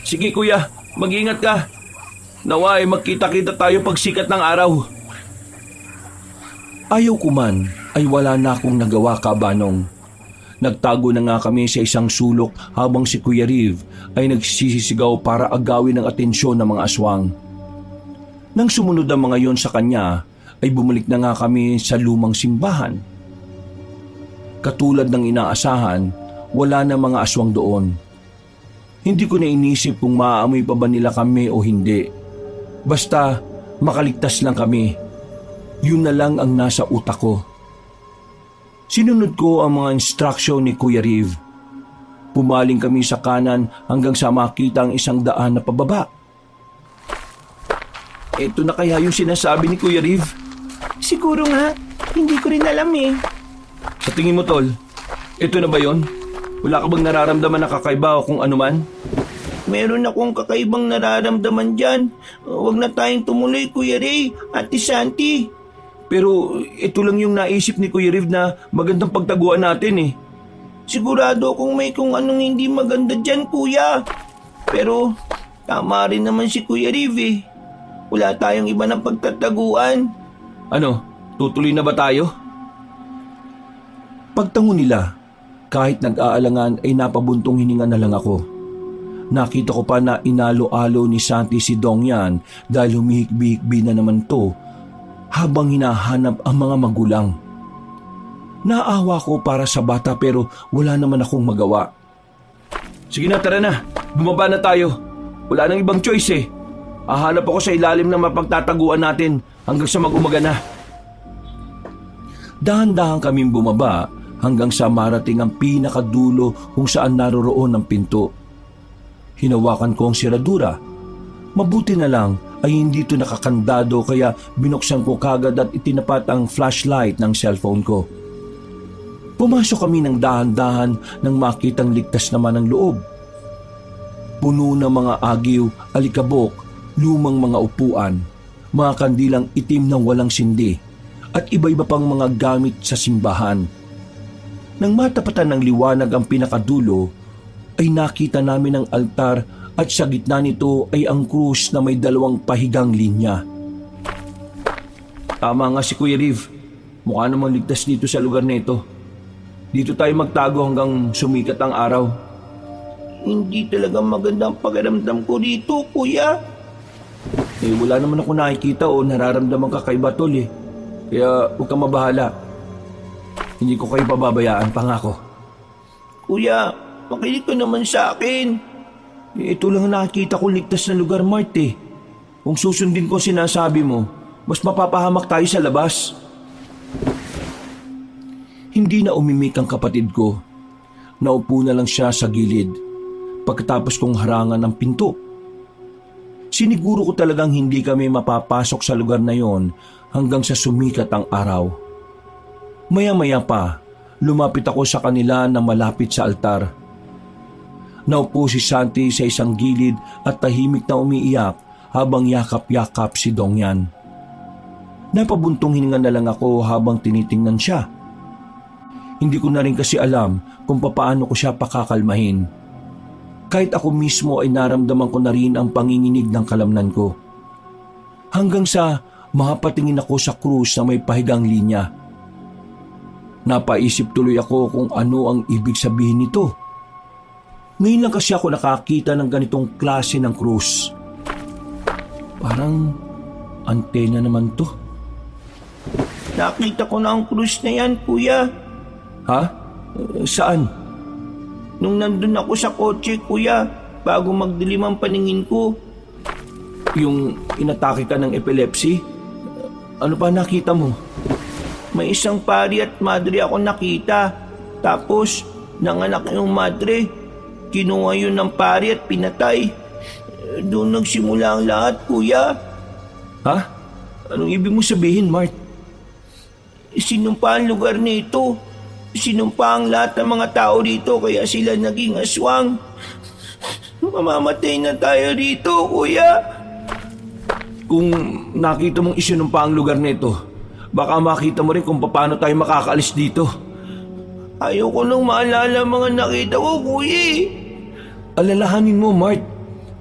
Sige, kuya. Mag-ingat ka. Nawa ay magkita-kita tayo pag sikat ng araw. Ayaw ko man ay wala na akong nagawa, Kabanong. Nagtago na nga kami sa isang sulok habang si Kuya Riv ay nagsisisigaw para agawin ang atensyon ng mga aswang. Nang sumunod ang mga yon sa kanya, ay bumalik na nga kami sa lumang simbahan. Katulad ng inaasahan, wala na mga aswang doon. Hindi ko na inisip kung maaamoy pa ba nila kami o hindi. Basta makaligtas lang kami. Yun na lang ang nasa utak ko. Sinunod ko ang mga instruksyon ni Kuya Riv. Pumaling kami sa kanan hanggang sa makita ang isang daan na pababa. Ito na kaya yung sinasabi ni Kuya Riv? Siguro nga, hindi ko rin alam eh. Sa tingin mo, Tol, ito na ba yon? Wala ka bang nararamdaman na kakaiba o kung ano man? Meron akong kakaibang nararamdaman dyan. Huwag na tayong tumuloy, Kuya Ray, Ate Santi. Pero ito lang yung naisip ni Kuya Riv na magandang pagtaguan natin eh. Sigurado kung may kung anong hindi maganda dyan, kuya. Pero tama rin naman si Kuya Riv eh. Wala tayong iba ng pagtataguan. Ano, tutuloy na ba tayo? Pagtango nila, kahit nag-aalangan ay napabuntong hininga na lang ako. Nakita ko pa na inalo-alo ni Santi si Dong yan dahil humihikbi-hikbi na naman to habang hinahanap ang mga magulang. Naawa ko para sa bata pero wala naman akong magawa. Sige na, tara na. Bumaba na tayo. Wala nang ibang choice eh. Hahanap ako sa ilalim na mapagtataguan natin hanggang sa mag-umaga na. Dahan-dahan kaming bumaba hanggang sa marating ang pinakadulo kung saan naroroon ang pinto. Hinawakan ko ang siradura. Mabuti na lang ay hindi ito nakakandado kaya binuksan ko kagad at itinapat ang flashlight ng cellphone ko. Pumasok kami ng dahan-dahan nang makitang ligtas naman ang loob. Puno ng mga agiw, alikabok, lumang mga upuan, mga kandilang itim na walang sindi, at iba-iba pang mga gamit sa simbahan. Nang matapatan ng liwanag ang pinakadulo, ay nakita namin ang altar at sa gitna nito ay ang krus na may dalawang pahigang linya. Tama nga si Kuya Riv, mukha namang ligtas dito sa lugar na ito. Dito tayo magtago hanggang sumikat ang araw. Hindi talaga magandang pakiramdam ko dito, kuya. Wala naman ako nakikita o nararamdaman kakaiba, Tol eh. Kaya huwag kang mabahala. Hindi ko kayo pababayaan, pangako. Kuya, makinig ka naman sa akin. Ito lang nakikita ko ligtas na lugar, Mart eh. Kung susundin ko sinasabi mo, mas mapapahamak tayo sa labas. Hindi na umimik ang kapatid ko. Naupo na lang siya sa gilid pagkatapos kong harangan ng pinto. Siniguro ko talagang hindi kami mapapasok sa lugar na yon hanggang sa sumikat ang araw. Maya-maya pa, lumapit ako sa kanila na malapit sa altar. Naupo si Santi sa isang gilid at tahimik na umiiyak habang yakap-yakap si Dongyan. Napabuntong hininga na lang ako habang tinitingnan siya. Hindi ko na rin kasi alam kung papaano ko siya pakakalmahin. kahit ako mismo ay naramdaman ko na rin ang panginginig ng kalamnan ko. Hanggang sa mapatingin ako sa krus na may pahigang linya. Napaisip tuloy ako kung ano ang ibig sabihin nito. Ngayon lang kasi ako nakakita ng ganitong klase ng krus. Parang antena naman to. Nakita ko na ang krus na yan, kuya. Ha? Saan? Nung nandun ako sa kotse, kuya, bago magdilim ang paningin ko. Yung inatake ka ng epilepsy? Ano pa nakita mo? May isang pari at madre ako nakita. Tapos, nanganak yung madre. Kinuha yun ng pari at pinatay. Doon nagsimula ang lahat, kuya. Ha? Anong ibig mo sabihin, Mart? Sinumpa ang lugar nito. Sinumpa ang lahat ng mga tao dito kaya sila naging aswang. Mamamatay na tayo dito, kuya. Kung nakita mong isinumpa ang lugar nito, baka makita mo rin kung paano tayo makakaalis dito. Ayoko nang maalala mga nakita ko, kuya. Alalahanin mo, Mart.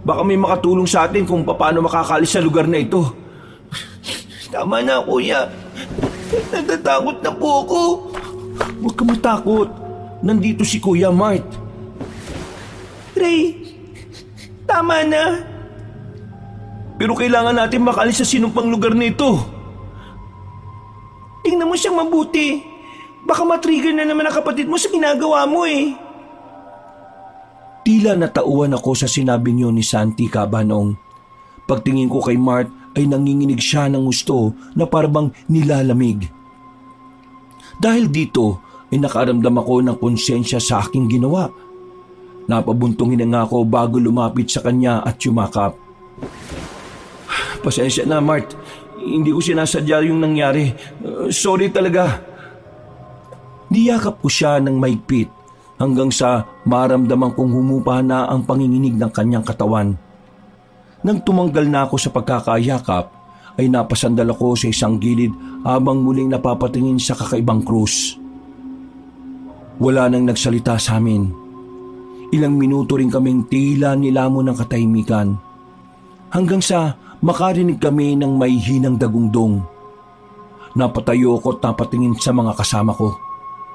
Baka may makatulong sa atin kung paano makakaalis sa lugar na ito. Tama na, kuya. Natatakot na po ako. Huwag ka matakot. Nandito si Kuya Mart. Ray, tama na. Pero kailangan natin makaalis sa sinumpang lugar nito. Tingnan mo siyang mabuti. Baka matrigger na naman ang kapatid mo sa ginagawa mo eh. Tila natauhan ako sa sinabi niyo ni Santi Cabanong. Pagtingin ko kay Mart ay nanginginig siya ng gusto na parabang nilalamig. Dahil dito ay nakaramdam ako ng konsensya sa aking ginawa. Napabuntungin na nga ako bago lumapit sa kanya at yumakap. Pasensya na, Mart. Hindi ko sinasadya yung nangyari. Sorry talaga. Niyakap ko siya ng maigpit hanggang sa maramdaman kong humupa na ang panginginig ng kanyang katawan. Nang tumanggal na ako sa pagkakayakap, ay napasandal ako sa isang gilid habang muling napapatingin sa kakaibang krus. Wala nang nagsalita sa amin. Ilang minuto rin kaming tila nilamon ng katahimikan. Hanggang sa makarinig kami ng may hinang dagundong. Napatayo ako at napatingin sa mga kasama ko.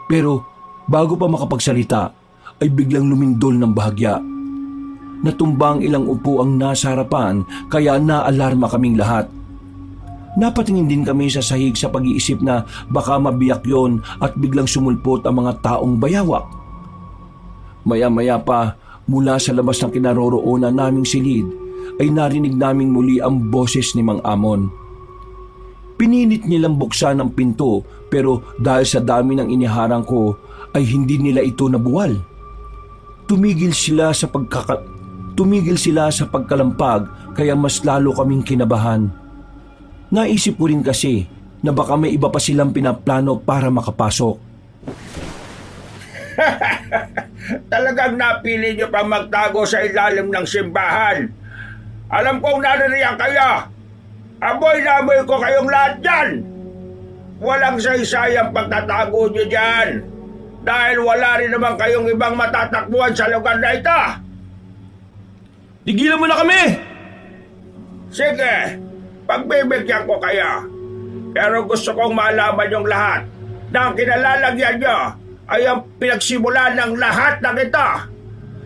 Pero bago pa makapagsalita, ay biglang lumindol ng bahagya. Natumbang ilang upo ang nasa harapan kaya naalarma kaming lahat. Napatingin din kami sa sahig sa pag-iisip na baka mabiyak yon at biglang sumulpot ang mga taong bayawak. Maya-maya pa, mula sa labas ng kinaroroonan naming silid, ay narinig naming muli ang boses ni Mang Amon. Pinilit nilang buksan ang pinto pero dahil sa dami ng iniharang ko ay hindi nila ito nabuwal. Tumigil sila sa pagkalampag kaya mas lalo kaming kinabahan. Naisip ko rin kasi na baka may iba pa silang pinaplano para makapasok. Talagang napili niyo pang magtago sa ilalim ng simbahan. Alam kong naririyan kayo. Amoy na amoy ko kayong lahat dyan. Walang saysayang pagtatago niyo dyan. Dahil wala rin naman kayong ibang matatakbuhan sa lugar na ito. Tigilan mo na kami! Sige, pagbibigyan ko kayo. Pero gusto kong malaman yung lahat na ang kinalalagyan nyo ay ang pinagsimulan ng lahat ng ito.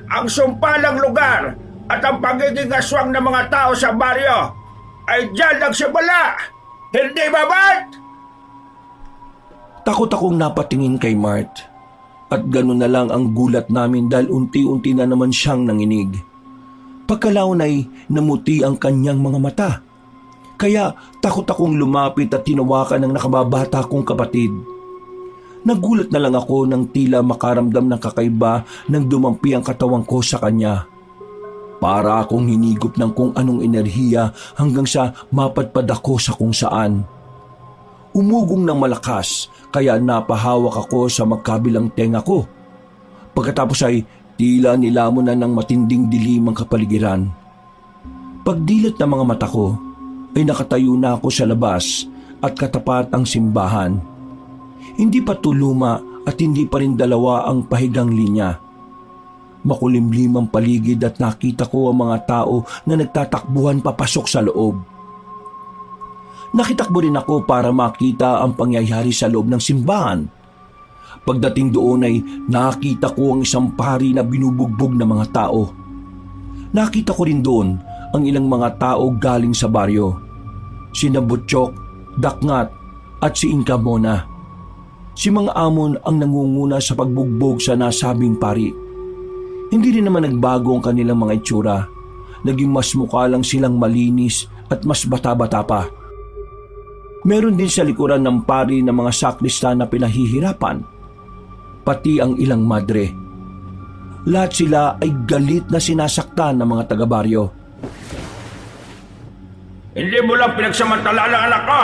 Ang sumpalang lugar at ang pagiging aswang ng mga tao sa baryo ay dyan nagsimula. Hindi ba, Mart? Takot akong napatingin kay Mart. At gano'n na lang ang gulat namin dahil unti-unti na naman siyang nanginig. Pagkalaon ay namuti ang kanyang mga mata. Kaya takot akong lumapit at tinawakan ng nakababata kong kapatid. Nagulat na lang ako nang tila makaramdam ng kakaiba nang dumampi ang katawang ko sa kanya. Para akong hinigop ng kung anong enerhiya hanggang sa mapadpad ako sa kung saan. Umugong ng malakas kaya napahawak ako sa magkabilang tenga ko. Pagkatapos ay tila nilamon na ng matinding dilim ang kapaligiran. Pagdilat ng mga mata ko ay nakatayo na ako sa labas at katapat ang simbahan. Hindi pa tuluma at hindi pa rin dalawa ang pahigang linya. Makulimlim ang paligid at nakita ko ang mga tao na nagtatakbuhan papasok sa loob. Nakitakbo rin ako para makita ang pangyayari sa loob ng simbahan. Pagdating doon ay nakita ko ang isang pari na binubugbog ng mga tao. Nakita ko rin doon ang ilang mga tao galing sa baryo. Sina Butchok, Dakngat at si Inka Mona. Si Mang Amon ang nangunguna sa pagbugbog sa nasabing pari. Hindi rin naman nagbago ang kanilang mga itsura. Naging mas mukha lang silang malinis at mas bata-bata pa. Meron din sa likuran ng pari ng mga sakristan na pinahihirapan, pati ang ilang madre. Lahat sila ay galit na sinasaktan ng mga taga-baryo. Hindi mo lang pinagsamantala ang anak ko.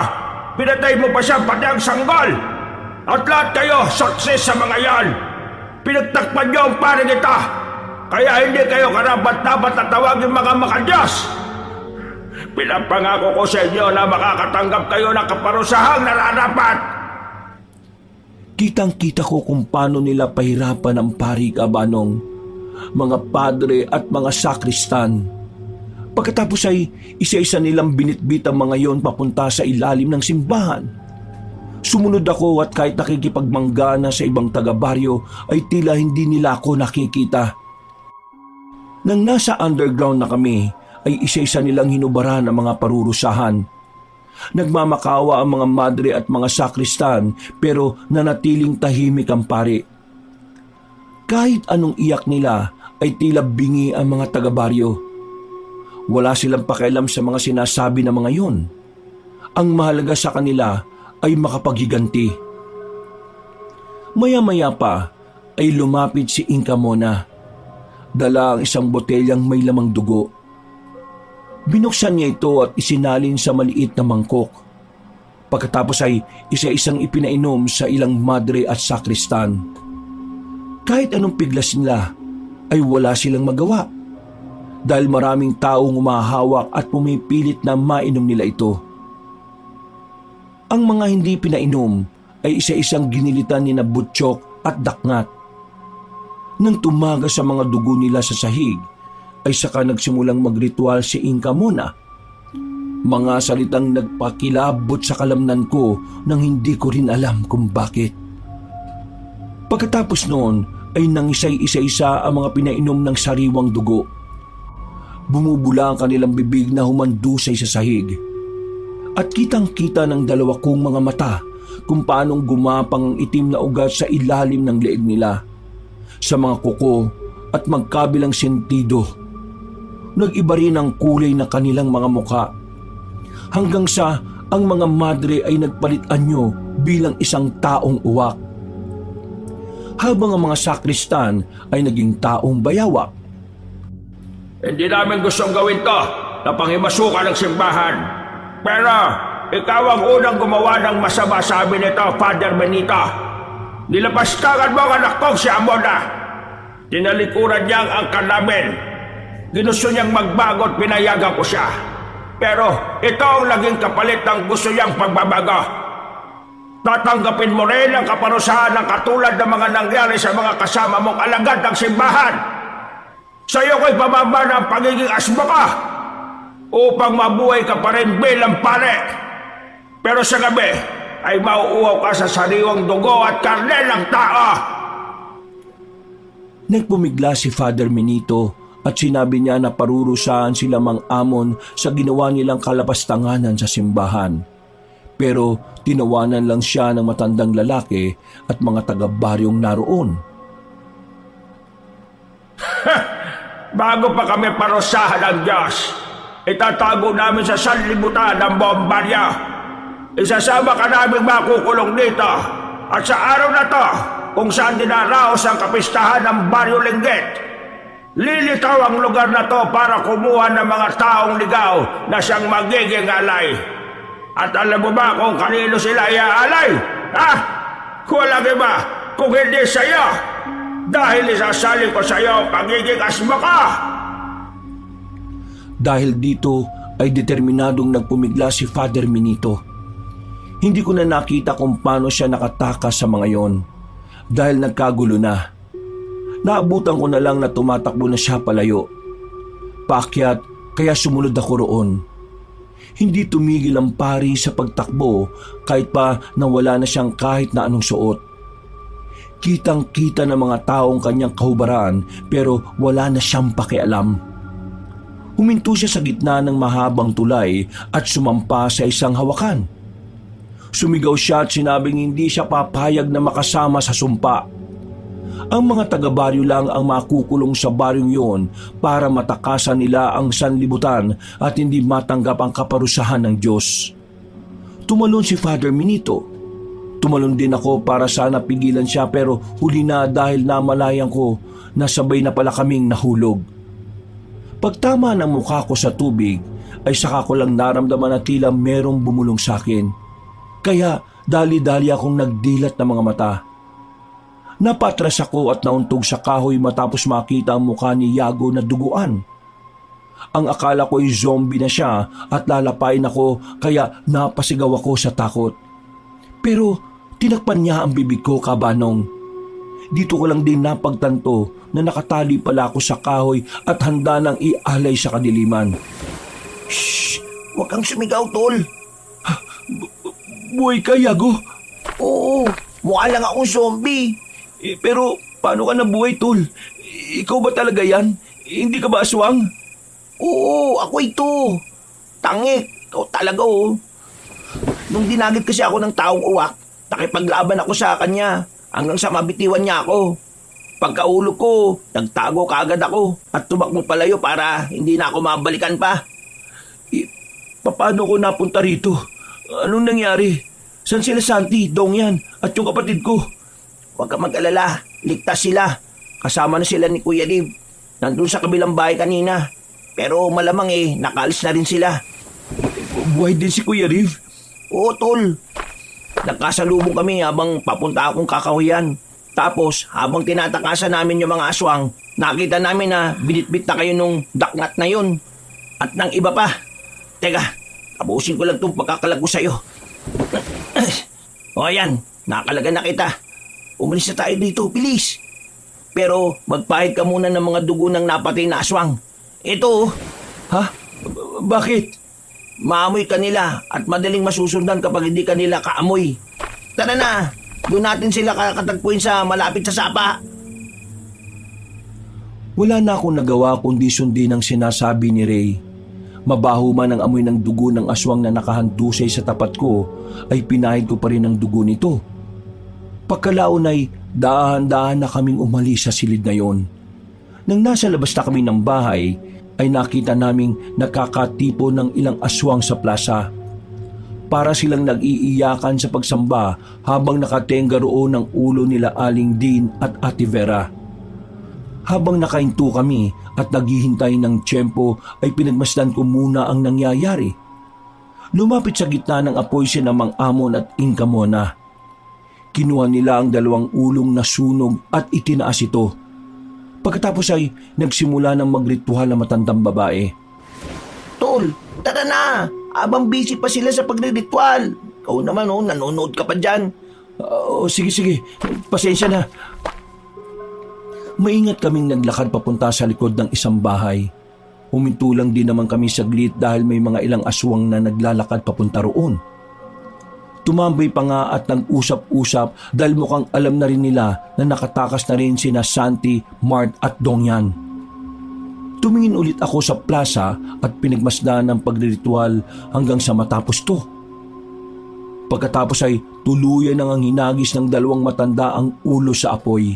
Pinatay mo pa siya pati ang sanggol. At lahat kayo, success sa mga yan. Pinagtakpan niyo ang paring ito. Kaya hindi kayo karapat-dapat na tawagin mga makadiyos. Pinapangako ko sa inyo na makakatanggap kayo ng kaparusahang nararapat. Kitang-kita ko kung paano nila pahirapan ang pari kabanong, mga padre at mga sakristan. Pagkatapos ay isa-isa nilang binitbit ang mga yon papunta sa ilalim ng simbahan. Sumunod ako at kahit nakikipagmanggana sa ibang taga-baryo ay tila hindi nila ako nakikita. Nang nasa underground na kami ay isa-isa nilang hinubara ng mga parurusahan. Nagmamakawa ang mga madre at mga sakristan pero nanatiling tahimik ang pari. Kahit anong iyak nila ay tila bingi ang mga taga-baryo. Wala silang pakialam sa mga sinasabi ng mga yon. Ang mahalaga sa kanila ay makapaghiganti. Maya-maya pa ay lumapit si Inka Mona. Dala ang isang botelyang may lamang dugo. Binuksan niya ito at isinalin sa maliit na mangkok. Pagkatapos ay isa-isang ipinainom sa ilang madre at sakristan. Kahit anong piglas nila ay wala silang magawa dahil maraming taong umahawak at pumipilit na mainom nila ito. Ang mga hindi pinainom ay isa-isang ginilitan ni Butchok at Dakngat. Nang tumaga sa mga dugo nila sa sahig, ay saka nagsimulang magritual si Inka Mona. Mga salitang nagpakilabot sa kalamnan ko nang hindi ko rin alam kung bakit. Pagkatapos noon ay nangisay isa-isa ang mga pinainom ng sariwang dugo. Bumubula ang kanilang bibig na humandusay sa sahig. At kitang-kita ng dalawa kong mga mata kung paanong gumapang ang itim na ugat sa ilalim ng leeg nila, sa mga kuko at magkabilang sentido. Nag-iba rin ang kulay na kanilang mga muka. Hanggang sa ang mga madre ay nagpalit anyo bilang isang taong uwak. Habang ang mga sakristan ay naging taong bayawak. Hindi namin gustong gawin to na panghimasukan ng simbahan. Pero ikaw ang unang gumawa ng masama, sabi nito, Father Benito. Nilapastangan mo ang anak kong si Amona. Tinalikuran niyang angkan namin. Ginusto niyang magbago at pinayagan ko siya. Pero ito ang naging kapalit ng gusto niyang pagbabago. Tatanggapin mo rin ang kaparusahan ng katulad ng mga nangyari sa mga kasama mong alagad ng simbahan. Sa iyo ko'y pamamana ang pagiging asma ka upang mabuhay ka pa rin bilang pare. Pero sa gabi ay mauuhaw ka sa sariwang dugo at karne ng tao. Nagpumigla si Father Benito at sinabi niya na parurusahan sila Mang Amon sa ginawa nilang kalapastanganan sa simbahan. Pero tinawanan lang siya ng matandang lalaki at mga taga-baryong naroon. Bago pa kami parusahan ng Diyos, itatago namin sa sanlibutan ng bombarya. Isasama ka namin makukulong dito. At sa araw na to, kung saan dinaraos ang kapistahan ng Baryo Linggit, lilitaw ang lugar na to para kumuha ng mga taong ligaw na siyang magiging alay. At alam mo ba kung kanino sila iaalay? Ha? Walang iba kung hindi sa iyo. Dahil isasaling ko sa iyo pagiging asma ka. Dahil dito ay determinadong nagpumigla si Father Benito. Hindi ko na nakita kung paano siya nakatakas sa mga yon dahil nagkagulo na. Naabutan ko na lang na tumatakbo na siya palayo. Paakyat, kaya sumunod ako roon. Hindi tumigil ang pari sa pagtakbo kahit pa nawala na siyang kahit na anong suot. Kitang-kita ng mga taong kanyang kahubaran pero wala na siyang pakialam. Huminto siya sa gitna ng mahabang tulay at sumampa sa isang hawakan. Sumigaw siya at sinabing hindi siya papayag na makasama sa sumpa. Ang mga taga-baryo lang ang makukulong sa baryong yun para matakasan nila ang sanlibutan at hindi matanggap ang kaparusahan ng Diyos. Tumalon si Father Minito. Tumalon din ako para sana pigilan siya pero huli na dahil namalayan ko na sabay na pala kaming nahulog. Pagtama ng mukha ko sa tubig ay saka ko lang naramdaman na tila merong bumulong sa akin. Kaya dali-dali akong nagdilat ng mga mata. Napatras ako at nauntog sa kahoy matapos makita ang mukha ni Yago na duguan. Ang akala ko ay zombie na siya at lalapain ako kaya napasigaw ako sa takot. Pero tinakpan niya ang bibig ko, Kabanong. Dito ko lang din napagtanto na nakatali pala ako sa kahoy at handa nang ialay sa kadiliman. Shh! Huwag kang sumigaw, tol. Buhay ka, Yago? Oo, mukha lang akong zombie. Pero paano ka nabuhay, tol? Ikaw ba talaga yan? Hindi ka ba aswang? Oo, ako ito. Tangik, ikaw talaga oh. Nung dinagit kasi ako ng taong uwak, nakipaglaban ako sa kanya hanggang sa mabitiwan niya ako. Pagkaulog ko, nagtago kaagad ako at tumakbo palayo para hindi na ako mabalikan pa. Paano ko napunta rito? Anong nangyari? San sila Santi, Dongyan at yung kapatid ko? Huwag ka mag-alala, ligtas sila. Kasama na sila ni Kuya Dave. Nandun sa kabilang bahay kanina. Pero malamang nakaalis na rin sila. Buhay din si Kuya Riv? Oo, tol. Nagkasalubong kami habang papunta akong kakahuyan. Tapos, habang tinatakasan namin yung mga aswang, nakita namin na binitbit na kayo nung daknat na yun. At ng iba pa. Teka, tapusin ko lang itong pagkakalag ko sa'yo. O yan, nakalaga na kita. Umalis na tayo dito, bilis. Pero magpahid ka muna ng mga dugo ng napatay na aswang. Ito. Ha? Bakit? Maamoy ka nila at madaling masusundan kapag hindi ka nila kaamoy. Tara na, doon natin sila kakatagpuin sa malapit sa sapa. Wala na akong nagawa kundi sundin ang sinasabi ni Ray. Mabaho man ang amoy ng dugo ng aswang na nakahandusay sa tapat ko, ay pinahid ko pa rin ang dugo nito. Pagkalaon ay dahan-dahan na kaming umalis sa silid na yon. Nang nasa labas na kami ng bahay, ay nakita naming nakakatipo ng ilang aswang sa plaza. Para silang nag-iiyakan sa pagsamba habang nakatenga roon ang ulo nila Aling Dean at Ate Vera. Habang nakahinto kami at naghihintay ng tiyempo ay pinagmasdan ko muna ang nangyayari. Lumapit sa gitna ng apoy si Mang Amon at Inka Mona. Kinuha nila ang dalawang ulong na sunog at itinaas ito. Pagkatapos ay nagsimula ng magritual na matandang babae. Tol, tara na. Abang busy pa sila sa pagriritual. Ikaw naman nanonood ka pa dyan. Sige. Pasensya na. Maingat kaming naglakad papunta sa likod ng isang bahay. Huminto lang din naman kami saglit dahil may mga ilang aswang na naglalakad papunta roon. Tumambay pa nga at nag-usap-usap dahil mukhang alam na rin nila na nakatakas na rin sina Santi, Mart at Dongyan. Tumingin ulit ako sa plaza at pinagmasdan ng pagriritual hanggang sa matapos to. Pagkatapos ay tuluyan nang hinagis ng dalawang matanda ang ulo sa apoy.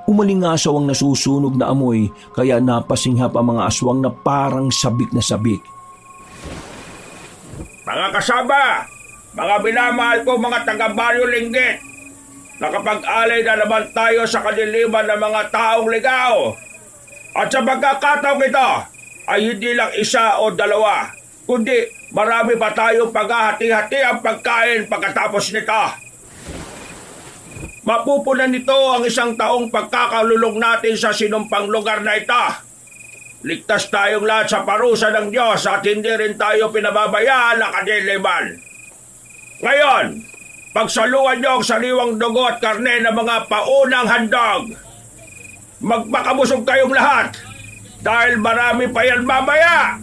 Umalingasaw ang nasusunog na amoy kaya napasinghap ang mga aswang na parang sabik na sabik. Mga kasama, mga binamahal ko mga taga-Baryo Linggit, nakapag-alay na naman tayo sa kadiliman ng mga taong ligaw. At sa pagkakataong ito ay hindi lang isa o dalawa, kundi marami pa tayong paghahati-hati ang pagkain pagkatapos nito. Mapupunan nito ang isang taong pagkakalulong natin sa sinumpang lugar na ito. Ligtas tayong lahat sa parusa ng Diyos at hindi rin tayo pinababayaan ng kadiliman. Ngayon, pagsaluhan niyo ang sariwang dugo at karne ng mga paunang handog. magpakabusog kayong lahat dahil marami pa yan mamaya.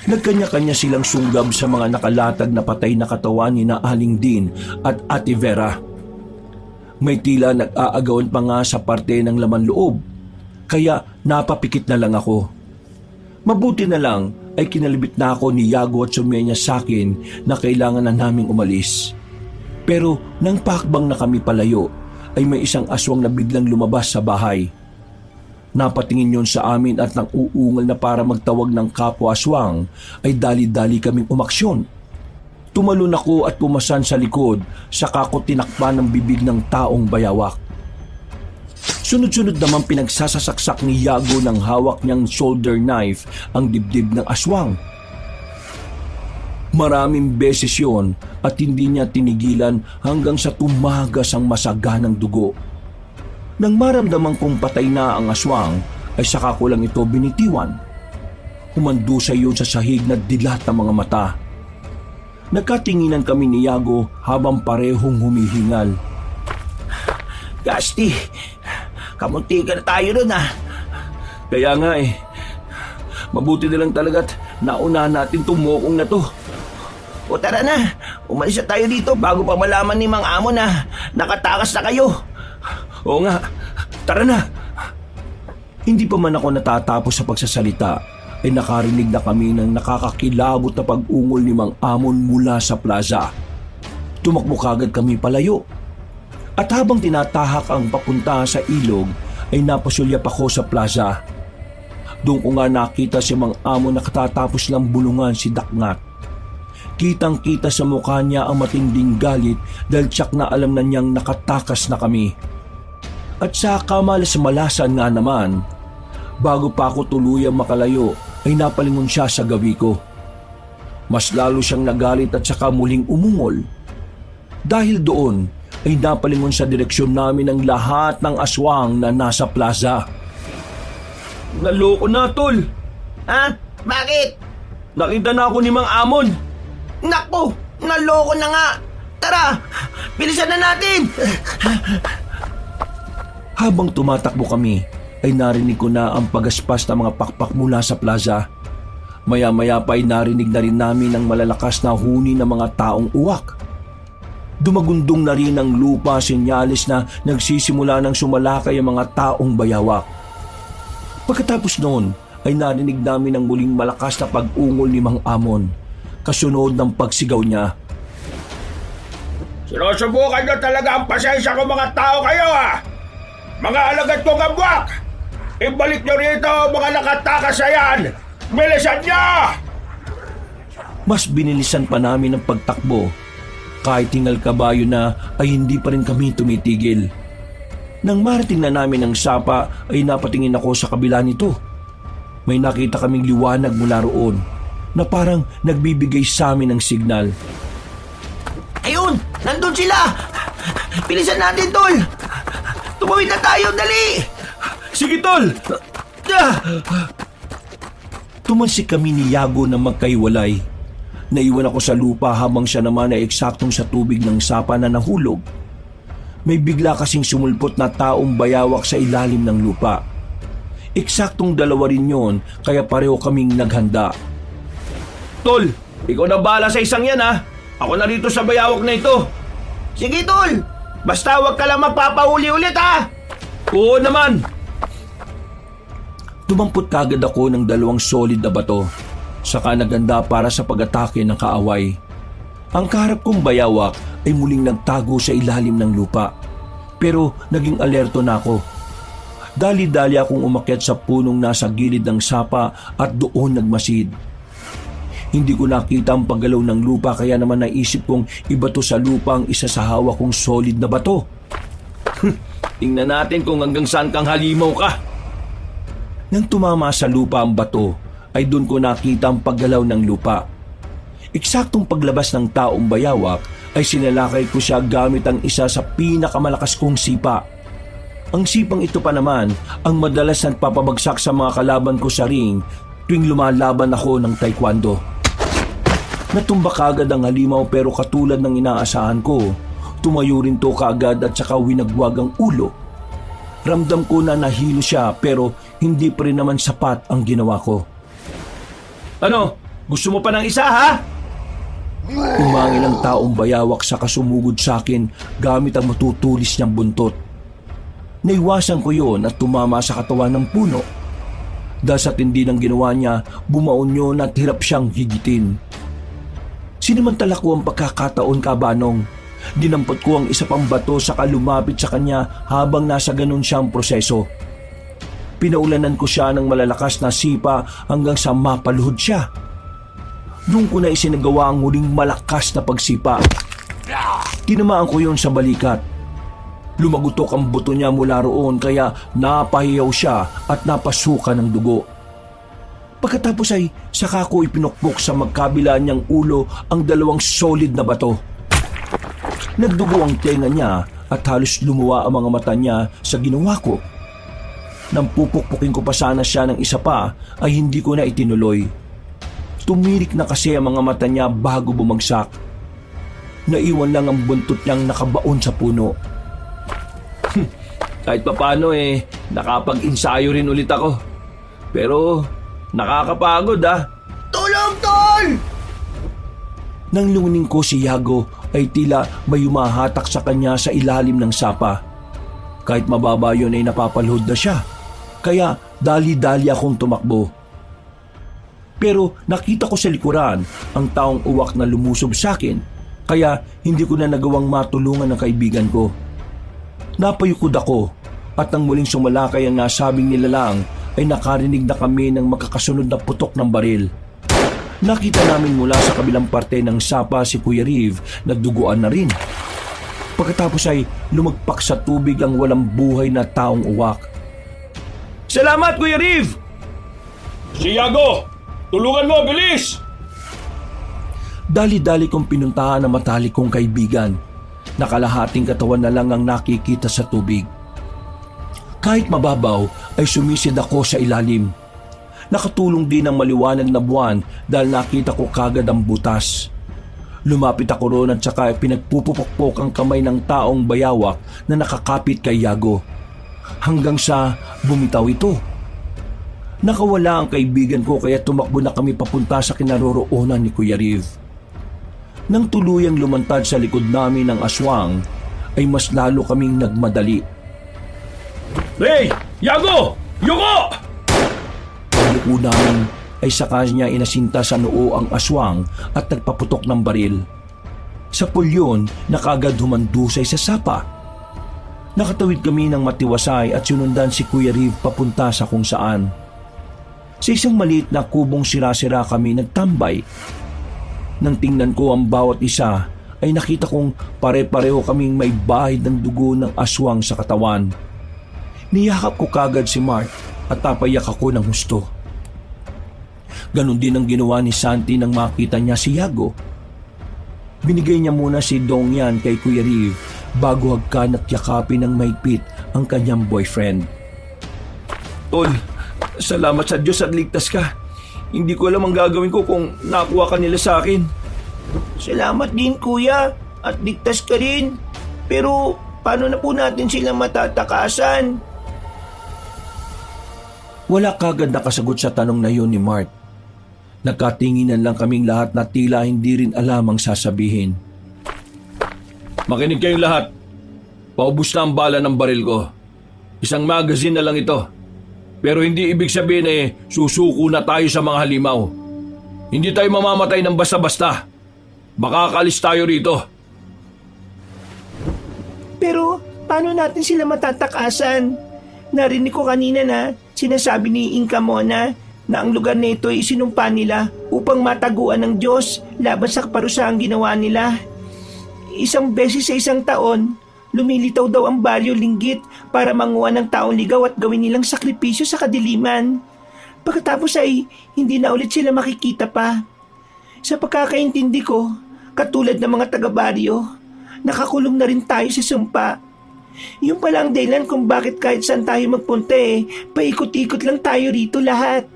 Nagkanya-kanya silang sunggab sa mga nakalatag na patay na katawan ni na Aling Din at Ate Vera. May tila nag-aagawan pa nga sa parte ng laman loob, kaya napapikit na lang ako. Mabuti na lang ay kinalibit na ako ni Yago at sumenya sa akin na kailangan na naming umalis. Pero nang pakbang na kami palayo, ay may isang aswang na biglang lumabas sa bahay. Napatingin yon sa amin at nang uungal na para magtawag ng kapwa aswang, ay dali-dali kaming umaksyon. Tumalon ako at pumasan sa likod, saka ko tinakpan ng bibig ng taong bayawak. Sunod-sunod naman pinagsasasaksak ni Yago ng hawak niyang shoulder knife ang dibdib ng aswang. Maraming beses yon at hindi niya tinigilan hanggang sa tumagas ang masaganang dugo. Nang maramdaman kong patay na ang aswang, ay saka ko lang ito binitiwan. Humandusay yun sa sahig na dilat ng mga mata. Nagkatinginan kami ni Yago habang parehong humihingal. Gasti, kamunti ka na tayo nun Kaya nga mabuti na lang talaga't nauna natin tumukong na to. O tara na, umalis na tayo dito bago pa malaman ni Mang Amo na nakatakas na kayo. Oo nga, tara na. Hindi pa man ako natatapos sa pagsasalita, ay nakarinig na kami ng nakakakilabot na pag-ungol ni Mang Amon mula sa plaza. Tumakbo kagad kami palayo. At habang tinatahak ang papunta sa ilog, ay napasulyap ako sa plaza. Doon ko nga nakita si Mang Amon na katatapos lang bulungan si Dakngat. Kitang-kita sa mukha niya ang matinding galit dahil tiyak na alam na niyang nakatakas na kami. At sa kamalas-malasan nga naman, bago pa ako tuluyang makalayo ay napalingon siya sa gawi ko. Mas lalo siyang nagalit at saka muling umungol. Dahil doon ay napalingon sa direksyon namin ang lahat ng aswang na nasa plaza. Naloko na, tol! Ha? Bakit? Nakita na ako ni Mang Amon! Naku, naloko na nga. Tara, bilisan na natin. Habang tumatakbo kami, ay narinig ko na ang pagaspas ng mga pakpak mula sa plaza. Maya-maya pa ay narinig na rin namin ang malalakas na huni ng mga taong uwak. Dumagundong na rin ang lupa, senyales na nagsisimula ng sumalakay ang mga taong bayawak. Pagkatapos noon, ay narinig namin ang muling malakas na pag-ungol ni Mang Amon, kasunod ng pagsigaw niya. Sinusubukan nyo talaga ang pasensya ko mga tao kayo Mga alagad kong ambwak! Ibalik nyo rito mga nakatakas na yan! Bilisan nyo! Mas binilisan pa namin ang pagtakbo. Kahit tingal kabayo na ay hindi pa rin kami tumitigil. Nang marating na namin ang sapa ay napatingin ako sa kabila nito. May nakita kaming liwanag mula roon na parang nagbibigay sa amin ng signal. Ayun, nandun sila. Bilisan natin, tol. Tumawid na tayo, dali. Sige, tol! Tumansik kami ni Yago na magkaiwalay. Naiwan ako sa lupa habang siya naman ay eksaktong sa tubig ng sapa na nahulog. May bigla kasing sumulpot na taong bayawak sa ilalim ng lupa. Eksaktong dalawa rin yon, kaya pareho kaming naghanda. Tol, ikaw na bahala sa isang yan Ako na rito sa bayawak na ito. Sige, tol. Basta huwag ka lang magpapahuli ulit, Oo naman. Tumampot kagad ako ng 2 solid na bato, saka naganda para sa pag-atake ng kaaway. Ang kaharap kong bayawak ay muling nagtago sa ilalim ng lupa. Pero naging alerto na ako. Dali-dali akong umakyat sa punong nasa gilid ng sapa at doon nagmasid. Hindi ko nakita ang paggalaw ng lupa kaya naman naisip kong ibato sa lupa ang isa sa hawak kong solid na bato. Tingnan natin kung hanggang saan kang halimaw ka. Nang tumama sa lupa ang bato, ay doon ko nakita ang paggalaw ng lupa. Eksaktong paglabas ng taong bayawak ay sinalakay ko siya gamit ang isa sa pinakamalakas kong sipa. Ang sipang ito pa naman ang madalas nagpapabagsak sa mga kalaban ko sa ring tuwing lumalaban ako ng taekwondo. Natumba kagad ang halimaw pero katulad ng inaasahan ko, Tumayo rin to kaagad at saka winagwag ang ulo. Ramdam ko na nahilo siya pero hindi pa rin naman sapat ang ginawa ko. Ano? Gusto mo pa ng isa, ha? Umangil ang taong bayawak sa kasumugod sa akin gamit ang matutulis niyang buntot. Naiwasan ko yon at tumama sa katawan ng puno. Dahil sa tindi ng ginawa niya, bumaon yun at hirap siyang higitin. Sinamantala ko ang pagkakataon, Kabanong. Dinampot ko ang isa pang bato saka lumapit sa kanya habang nasa ganun siyang proseso. Pinaulanan ko siya ng malalakas na sipa hanggang sa mapaluhod siya. Doon ko na isinagawa ang huling malakas na pagsipa. Tinamaan ko yon sa balikat. Lumagutok ang buto niya mula roon kaya napahiyaw siya at napasukan ng dugo. Pagkatapos ay saka ko ipinukpok sa magkabila niyang ulo ang dalawang solid na bato. Nagdugo ang tenga niya at halos lumuwa ang mga mata niya sa ginawa ko. Nang pupukpukin ko pa sana siya ng isa pa ay hindi ko na itinuloy. Tumirik na kasi ang mga mata niya bago bumagsak. Naiwan lang ang buntot niyang nakabaon sa puno. Kahit papano nakapag-ensayo rin ulit ako. Pero nakakapagod, ha? Tulong, Tol! Nang lungunin ko si Yago ay tila may humahatak sa kanya sa ilalim ng sapa. Kahit mababa yun ay napapalhod na siya. Kaya dali-dali akong tumakbo. Pero nakita ko sa likuran ang taong uwak na lumusob sa akin. Kaya hindi ko na nagawang matulungan ang kaibigan ko. Napayukod ako at nang muling sumalakay ang nasabing nilalang ay nakarinig na kami ng makakasunod na putok ng baril. Nakita namin mula sa kabilang parte ng sapa si Kuya Riv na duguan na rin. Pagkatapos ay lumagpak sa tubig ang walang buhay na taong uwak. Salamat, Kuya Riv! Si Yago! Tulungan mo, bilis! Dali-dali kong pinuntahan ang matalik kong kaibigan. Nakalahating katawan na lang ang nakikita sa tubig. Kahit mababaw ay sumisid ako sa ilalim. Nakatulong din ang maliwanag na buwan dahil nakita ko kagad ang butas. Lumapit ako roon at saka pinagpupukpok ang kamay ng taong bayawak na nakakapit kay Yago. Hanggang sa bumitaw ito. Nakawala ang kaibigan ko kaya tumakbo na kami papunta sa kinaroroonan ni Kuya Riv. Nang tuluyang lumantad sa likod namin ng aswang, ay mas lalo kaming nagmadali. Hey! Yago! Yuko! Pagliko namin ay saka niya inasinta sa noo ang aswang at nagpaputok ng baril. Sa pulyon, nakagad humandusay sa sapa. Nakatawid kami ng matiwasay at sinundan si Kuya Riv papunta sa kung saan. Sa isang maliit na kubong sira-sira kami nagtambay. Nang tingnan ko ang bawat isa, ay nakita kong pare-pareho kaming may bahid ng dugo ng aswang sa katawan. Niyakap ko kagad si Mark at napayak ako ng husto. Ganon din ang ginawa ni Santi nang makita niya si Yago. Binigay niya muna si Dongyan kay Kuya Riv bago hagkan at yakapin ng mahigpit ang kanyang boyfriend. Tol, salamat sa Diyos at ligtas ka. Hindi ko alam ang gagawin ko kung nakuha ka nila sa akin. Salamat din, Kuya, at ligtas ka rin. Pero paano na po natin sila matatakasan? Wala kagad nakasagot sa tanong na yun ni Mark. Nagkatinginan lang kaming lahat na tila hindi rin alam ang sasabihin. Makinig kayong lahat. Paubos na ang bala ng baril ko. Isang magazine na lang ito. Pero hindi ibig sabihin susuko na tayo sa mga halimaw. Hindi tayo mamamatay ng basta-basta. Makakalis tayo rito. Pero paano natin sila matatakasan? Narinig ko kanina na sinasabi ni Inka Mona na ang lugar na ito ay isinumpa nila upang mataguan ng Diyos laban sa kaparusahang ginawa nila. Isang beses sa isang taon, lumilitaw daw ang baryo linggit para manguha ng taong ligaw at gawin nilang sakripisyo sa kadiliman. Pagkatapos ay hindi na ulit sila makikita pa. Sa pagkakaintindi ko, katulad ng mga taga-baryo, nakakulong na rin tayo sa sumpa. Yung pala ang dahilan kung bakit kahit saan tayo magpunta paikot-ikot lang tayo rito lahat.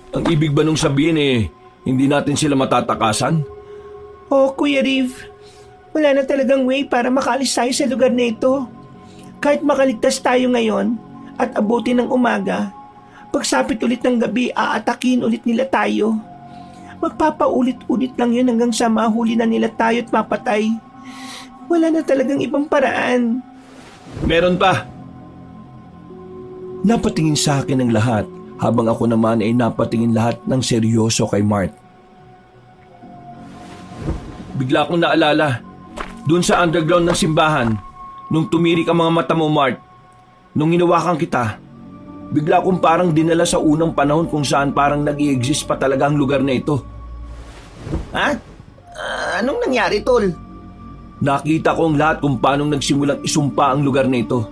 Ang ibig ba nung sabihin hindi natin sila matatakasan? Oh, Kuya Riv, Wala na talagang way para makaalis tayo sa lugar na ito. Kahit makaligtas tayo ngayon at abutin ng umaga, pagsapit ulit ng gabi, aatakin ulit nila tayo. Magpapaulit-ulit lang yun hanggang sa mahuli na nila tayo at mapatay. Wala na talagang ibang paraan. Meron pa. Napatingin sa akin ang lahat habang ako naman ay napatingin lahat ng seryoso kay Mart. Bigla akong naalala, doon sa underground ng simbahan, nung tumirik ang mga mata mo, Mart, nung hinawakan kita, bigla akong parang dinala sa unang panahon kung saan parang nag-i-exist pa talaga ang lugar na ito. Ha? Anong nangyari, Tol? Nakita ko ang lahat kung paanong nagsimulang isumpa ang lugar na ito.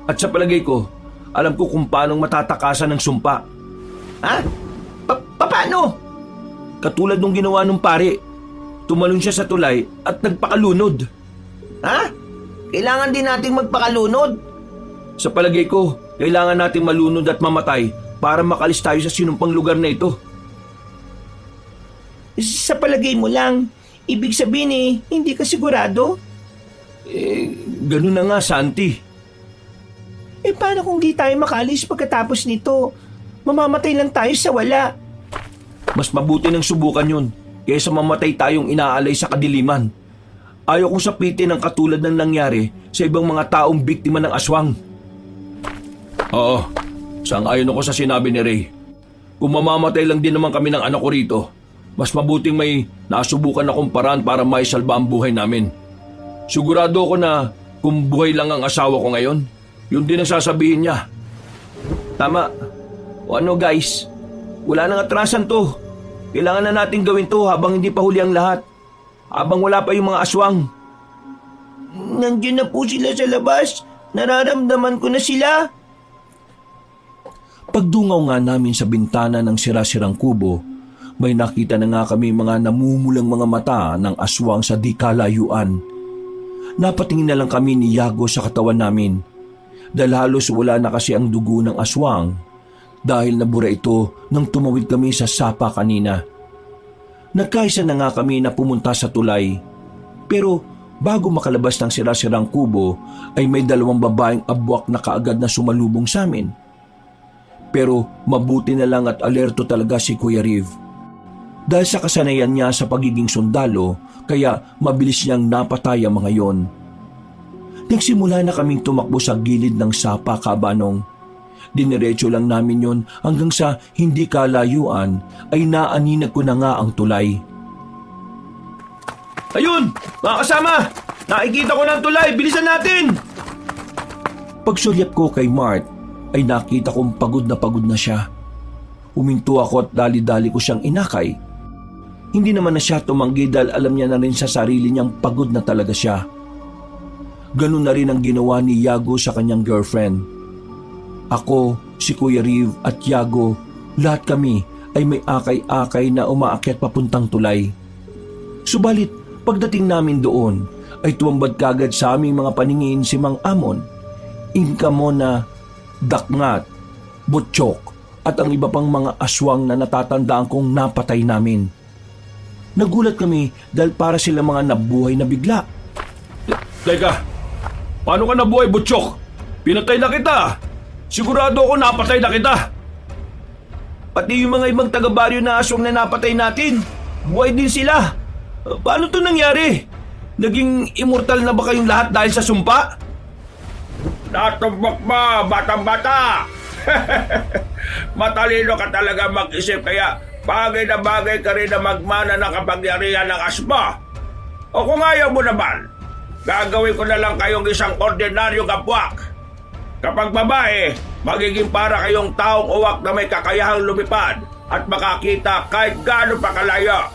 At sa palagay ko, alam ko kung paanong matatakasan ng sumpa. Ha? Paano? Katulad nung ginawa nung pare. Tumalon siya sa tulay at nagpakalunod. Ha? Kailangan din nating magpakalunod. Sa palagay ko, kailangan nating malunod at mamatay para makalis tayo sa sinumpang lugar na ito. Sa palagay mo lang, ibig sabihin hindi ka sigurado? Ganun na nga, Santi. Paano kung di tayo makaalis pagkatapos nito? Mamamatay lang tayo sa wala. Mas mabuti ng subukan yun kaysa mamatay tayong inaalay sa kadiliman. Ayaw kong sapitin ang katulad ng nangyari sa ibang mga taong biktima ng aswang. Oo, sang-ayon ako sa sinabi ni Ray. Kung mamamatay lang din naman kami ng anak ko rito, mas mabuting may nasubukan akong paraan para maisalba ang buhay namin. Sigurado ako na kung buhay lang ang asawa ko ngayon, yun din ang sasabihin niya. Tama. O ano guys, wala nang atrasan to. Kailangan na natin gawin to habang hindi pa huli ang lahat. Habang wala pa yung mga aswang. Nandiyan na po sila sa labas. Nararamdaman ko na sila. Pagdungaw nga namin sa bintana ng sira-sirang kubo, may nakita na nga kami mga namumulang mga mata ng aswang sa di kalayuan. Napatingin na lang kami ni Yago sa katawan namin. Dahil halos wala na kasi ang dugo ng aswang dahil nabura ito nang tumawid kami sa sapa kanina. Nagkaisa na nga kami na pumunta sa tulay. Pero bago makalabas ng sira-sirang kubo ay may dalawang babaeng abwak na kaagad na sumalubong sa amin. Pero mabuti na lang at alerto talaga si Kuya Riv. Dahil sa kasanayan niya sa pagiging sundalo, kaya mabilis niyang napatay ang mga yon. Nagsimula na kaming tumakbo sa gilid ng sapa, kabanong. Diniretso lang namin yon hanggang sa hindi kalayuan ay naaninag ko na nga ang tulay. Ayun! Mga kasama! Nakikita ko ng tulay! Bilisan natin! Pagsulyap ko kay Mart ay nakita kong pagod na siya. Huminto ako at dali-dali ko siyang inakay. Hindi naman na siya tumanggi dahil alam niya na rin sa sarili niyang pagod na talaga siya. Ganun na rin ang ginawa ni Yago sa kanyang girlfriend. Ako, si Kuya Riv at Yago, lahat kami ay may akay-akay na umaakyat papuntang tulay. Subalit, pagdating namin doon, ay tumambad kagad sa aming mga paningin si Mang Amon, Inka Mona, Dakngat, Butchok at ang iba pang mga aswang na natatandaan kong napatay namin. Nagulat kami dahil para sila mga nabuhay na bigla. Teka, paano ka nabuhay, Butchok? Pinatay na kita! Sigurado ako napatay na kita! Pati yung mga ibang taga-baryo na aswang na napatay natin, buhay din sila! Paano to nangyari? Naging immortal na ba kayong lahat dahil sa sumpa? Natumbok mo, batang-bata! Matalino ka talaga mag-isip kaya bagay na bagay ka rin na magmana ng kapangyarihan ng asma. O kung ayaw mo naman, gagawin ko na lang kayong isang ordinaryong kapwak. Kapag babae, magiging para kayong taong uwak na may kakayahang lumipad at makakita kahit gaano pa kalayo.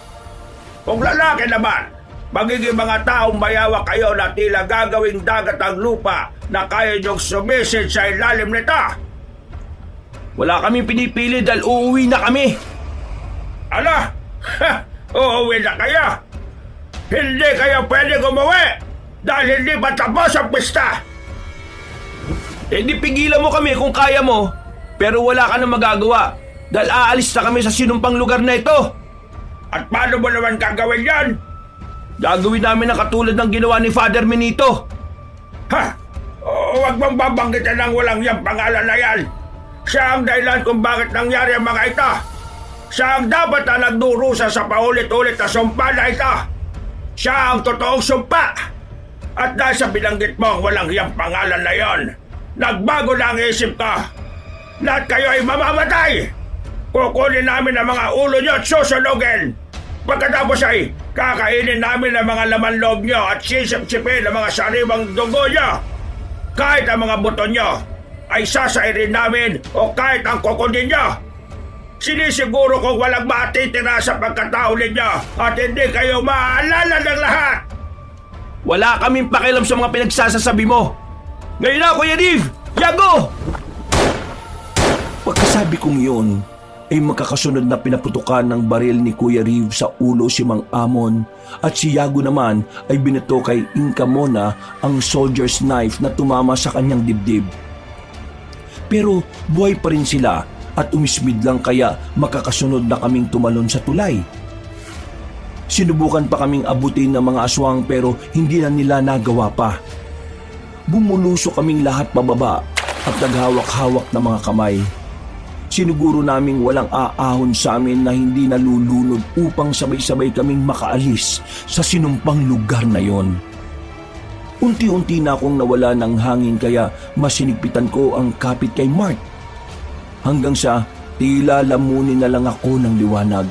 Kung lalaki naman, magiging mga taong mayawa kayo na tila gagawing dagat ang lupa na kaya niyong sumisid sa ilalim nito. Wala kaming pinipili dahil uuwi na kami. Ala? Uuwi na kayo? Hindi kayo pwede umuwi dahil hindi pa tapos ang pista. Di pigilan mo kami kung kaya mo, pero wala ka na magagawa dahil aalis na kami sa sinumpang lugar na ito. At paano mo naman gagawin yan? Gagawin namin ang katulad ng ginawa ni Father Benito. Ha? Huwag mong babanggitin ng walang yang pangalan na yan. Siya ang dahilan kung bakit nangyari ang mga ito. Siya ang dapat na nagdurusa sa paulit-ulit na sumpa na ito. Siya ang totoong sumpa. At dahil sa binanggit mo ang walang yang pangalan na yon, nagbago na ang isip ko. Lahat kayo ay mamamatay. Kukunin namin ang mga ulo nyo at susunugin. Pagkatapos ay kakainin namin ang mga laman loob nyo at sisip-sipin ang mga sariwang dugo nyo. Kahit ang mga buto nyo ay sasairin namin o kahit ang kukunin nyo. Sinisiguro kong walang matitira sa pagkatao ninyo at hindi kayo maaalala ng lahat. Wala kaming pakialam sa mga pinagsasasabi mo. Ngayon na, Kuya Dave! Yago! Pagkasabi kong yun, ay magkakasunod na pinaputukan ng baril ni Kuya Reeve sa ulo si Mang Amon at si Yago naman ay binato kay Inka Mona ang soldier's knife na tumama sa kanyang dibdib. Pero buhay pa rin sila at umismid lang kaya makakasunod na kaming tumalon sa tulay. Sinubukan pa kaming abutin ng mga aswang pero hindi na nila nagawa pa. Bumuluso kaming lahat pababa at naghawak-hawak na mga kamay. Siniguro naming walang aahon sa amin na hindi nalulunod upang sabay-sabay kaming makaalis sa sinumpang lugar na yon. Unti-unti na akong nawala ng hangin kaya masinigpitan ko ang kapit kay Mark. Hanggang sa tila lamunin na lang ako ng liwanag.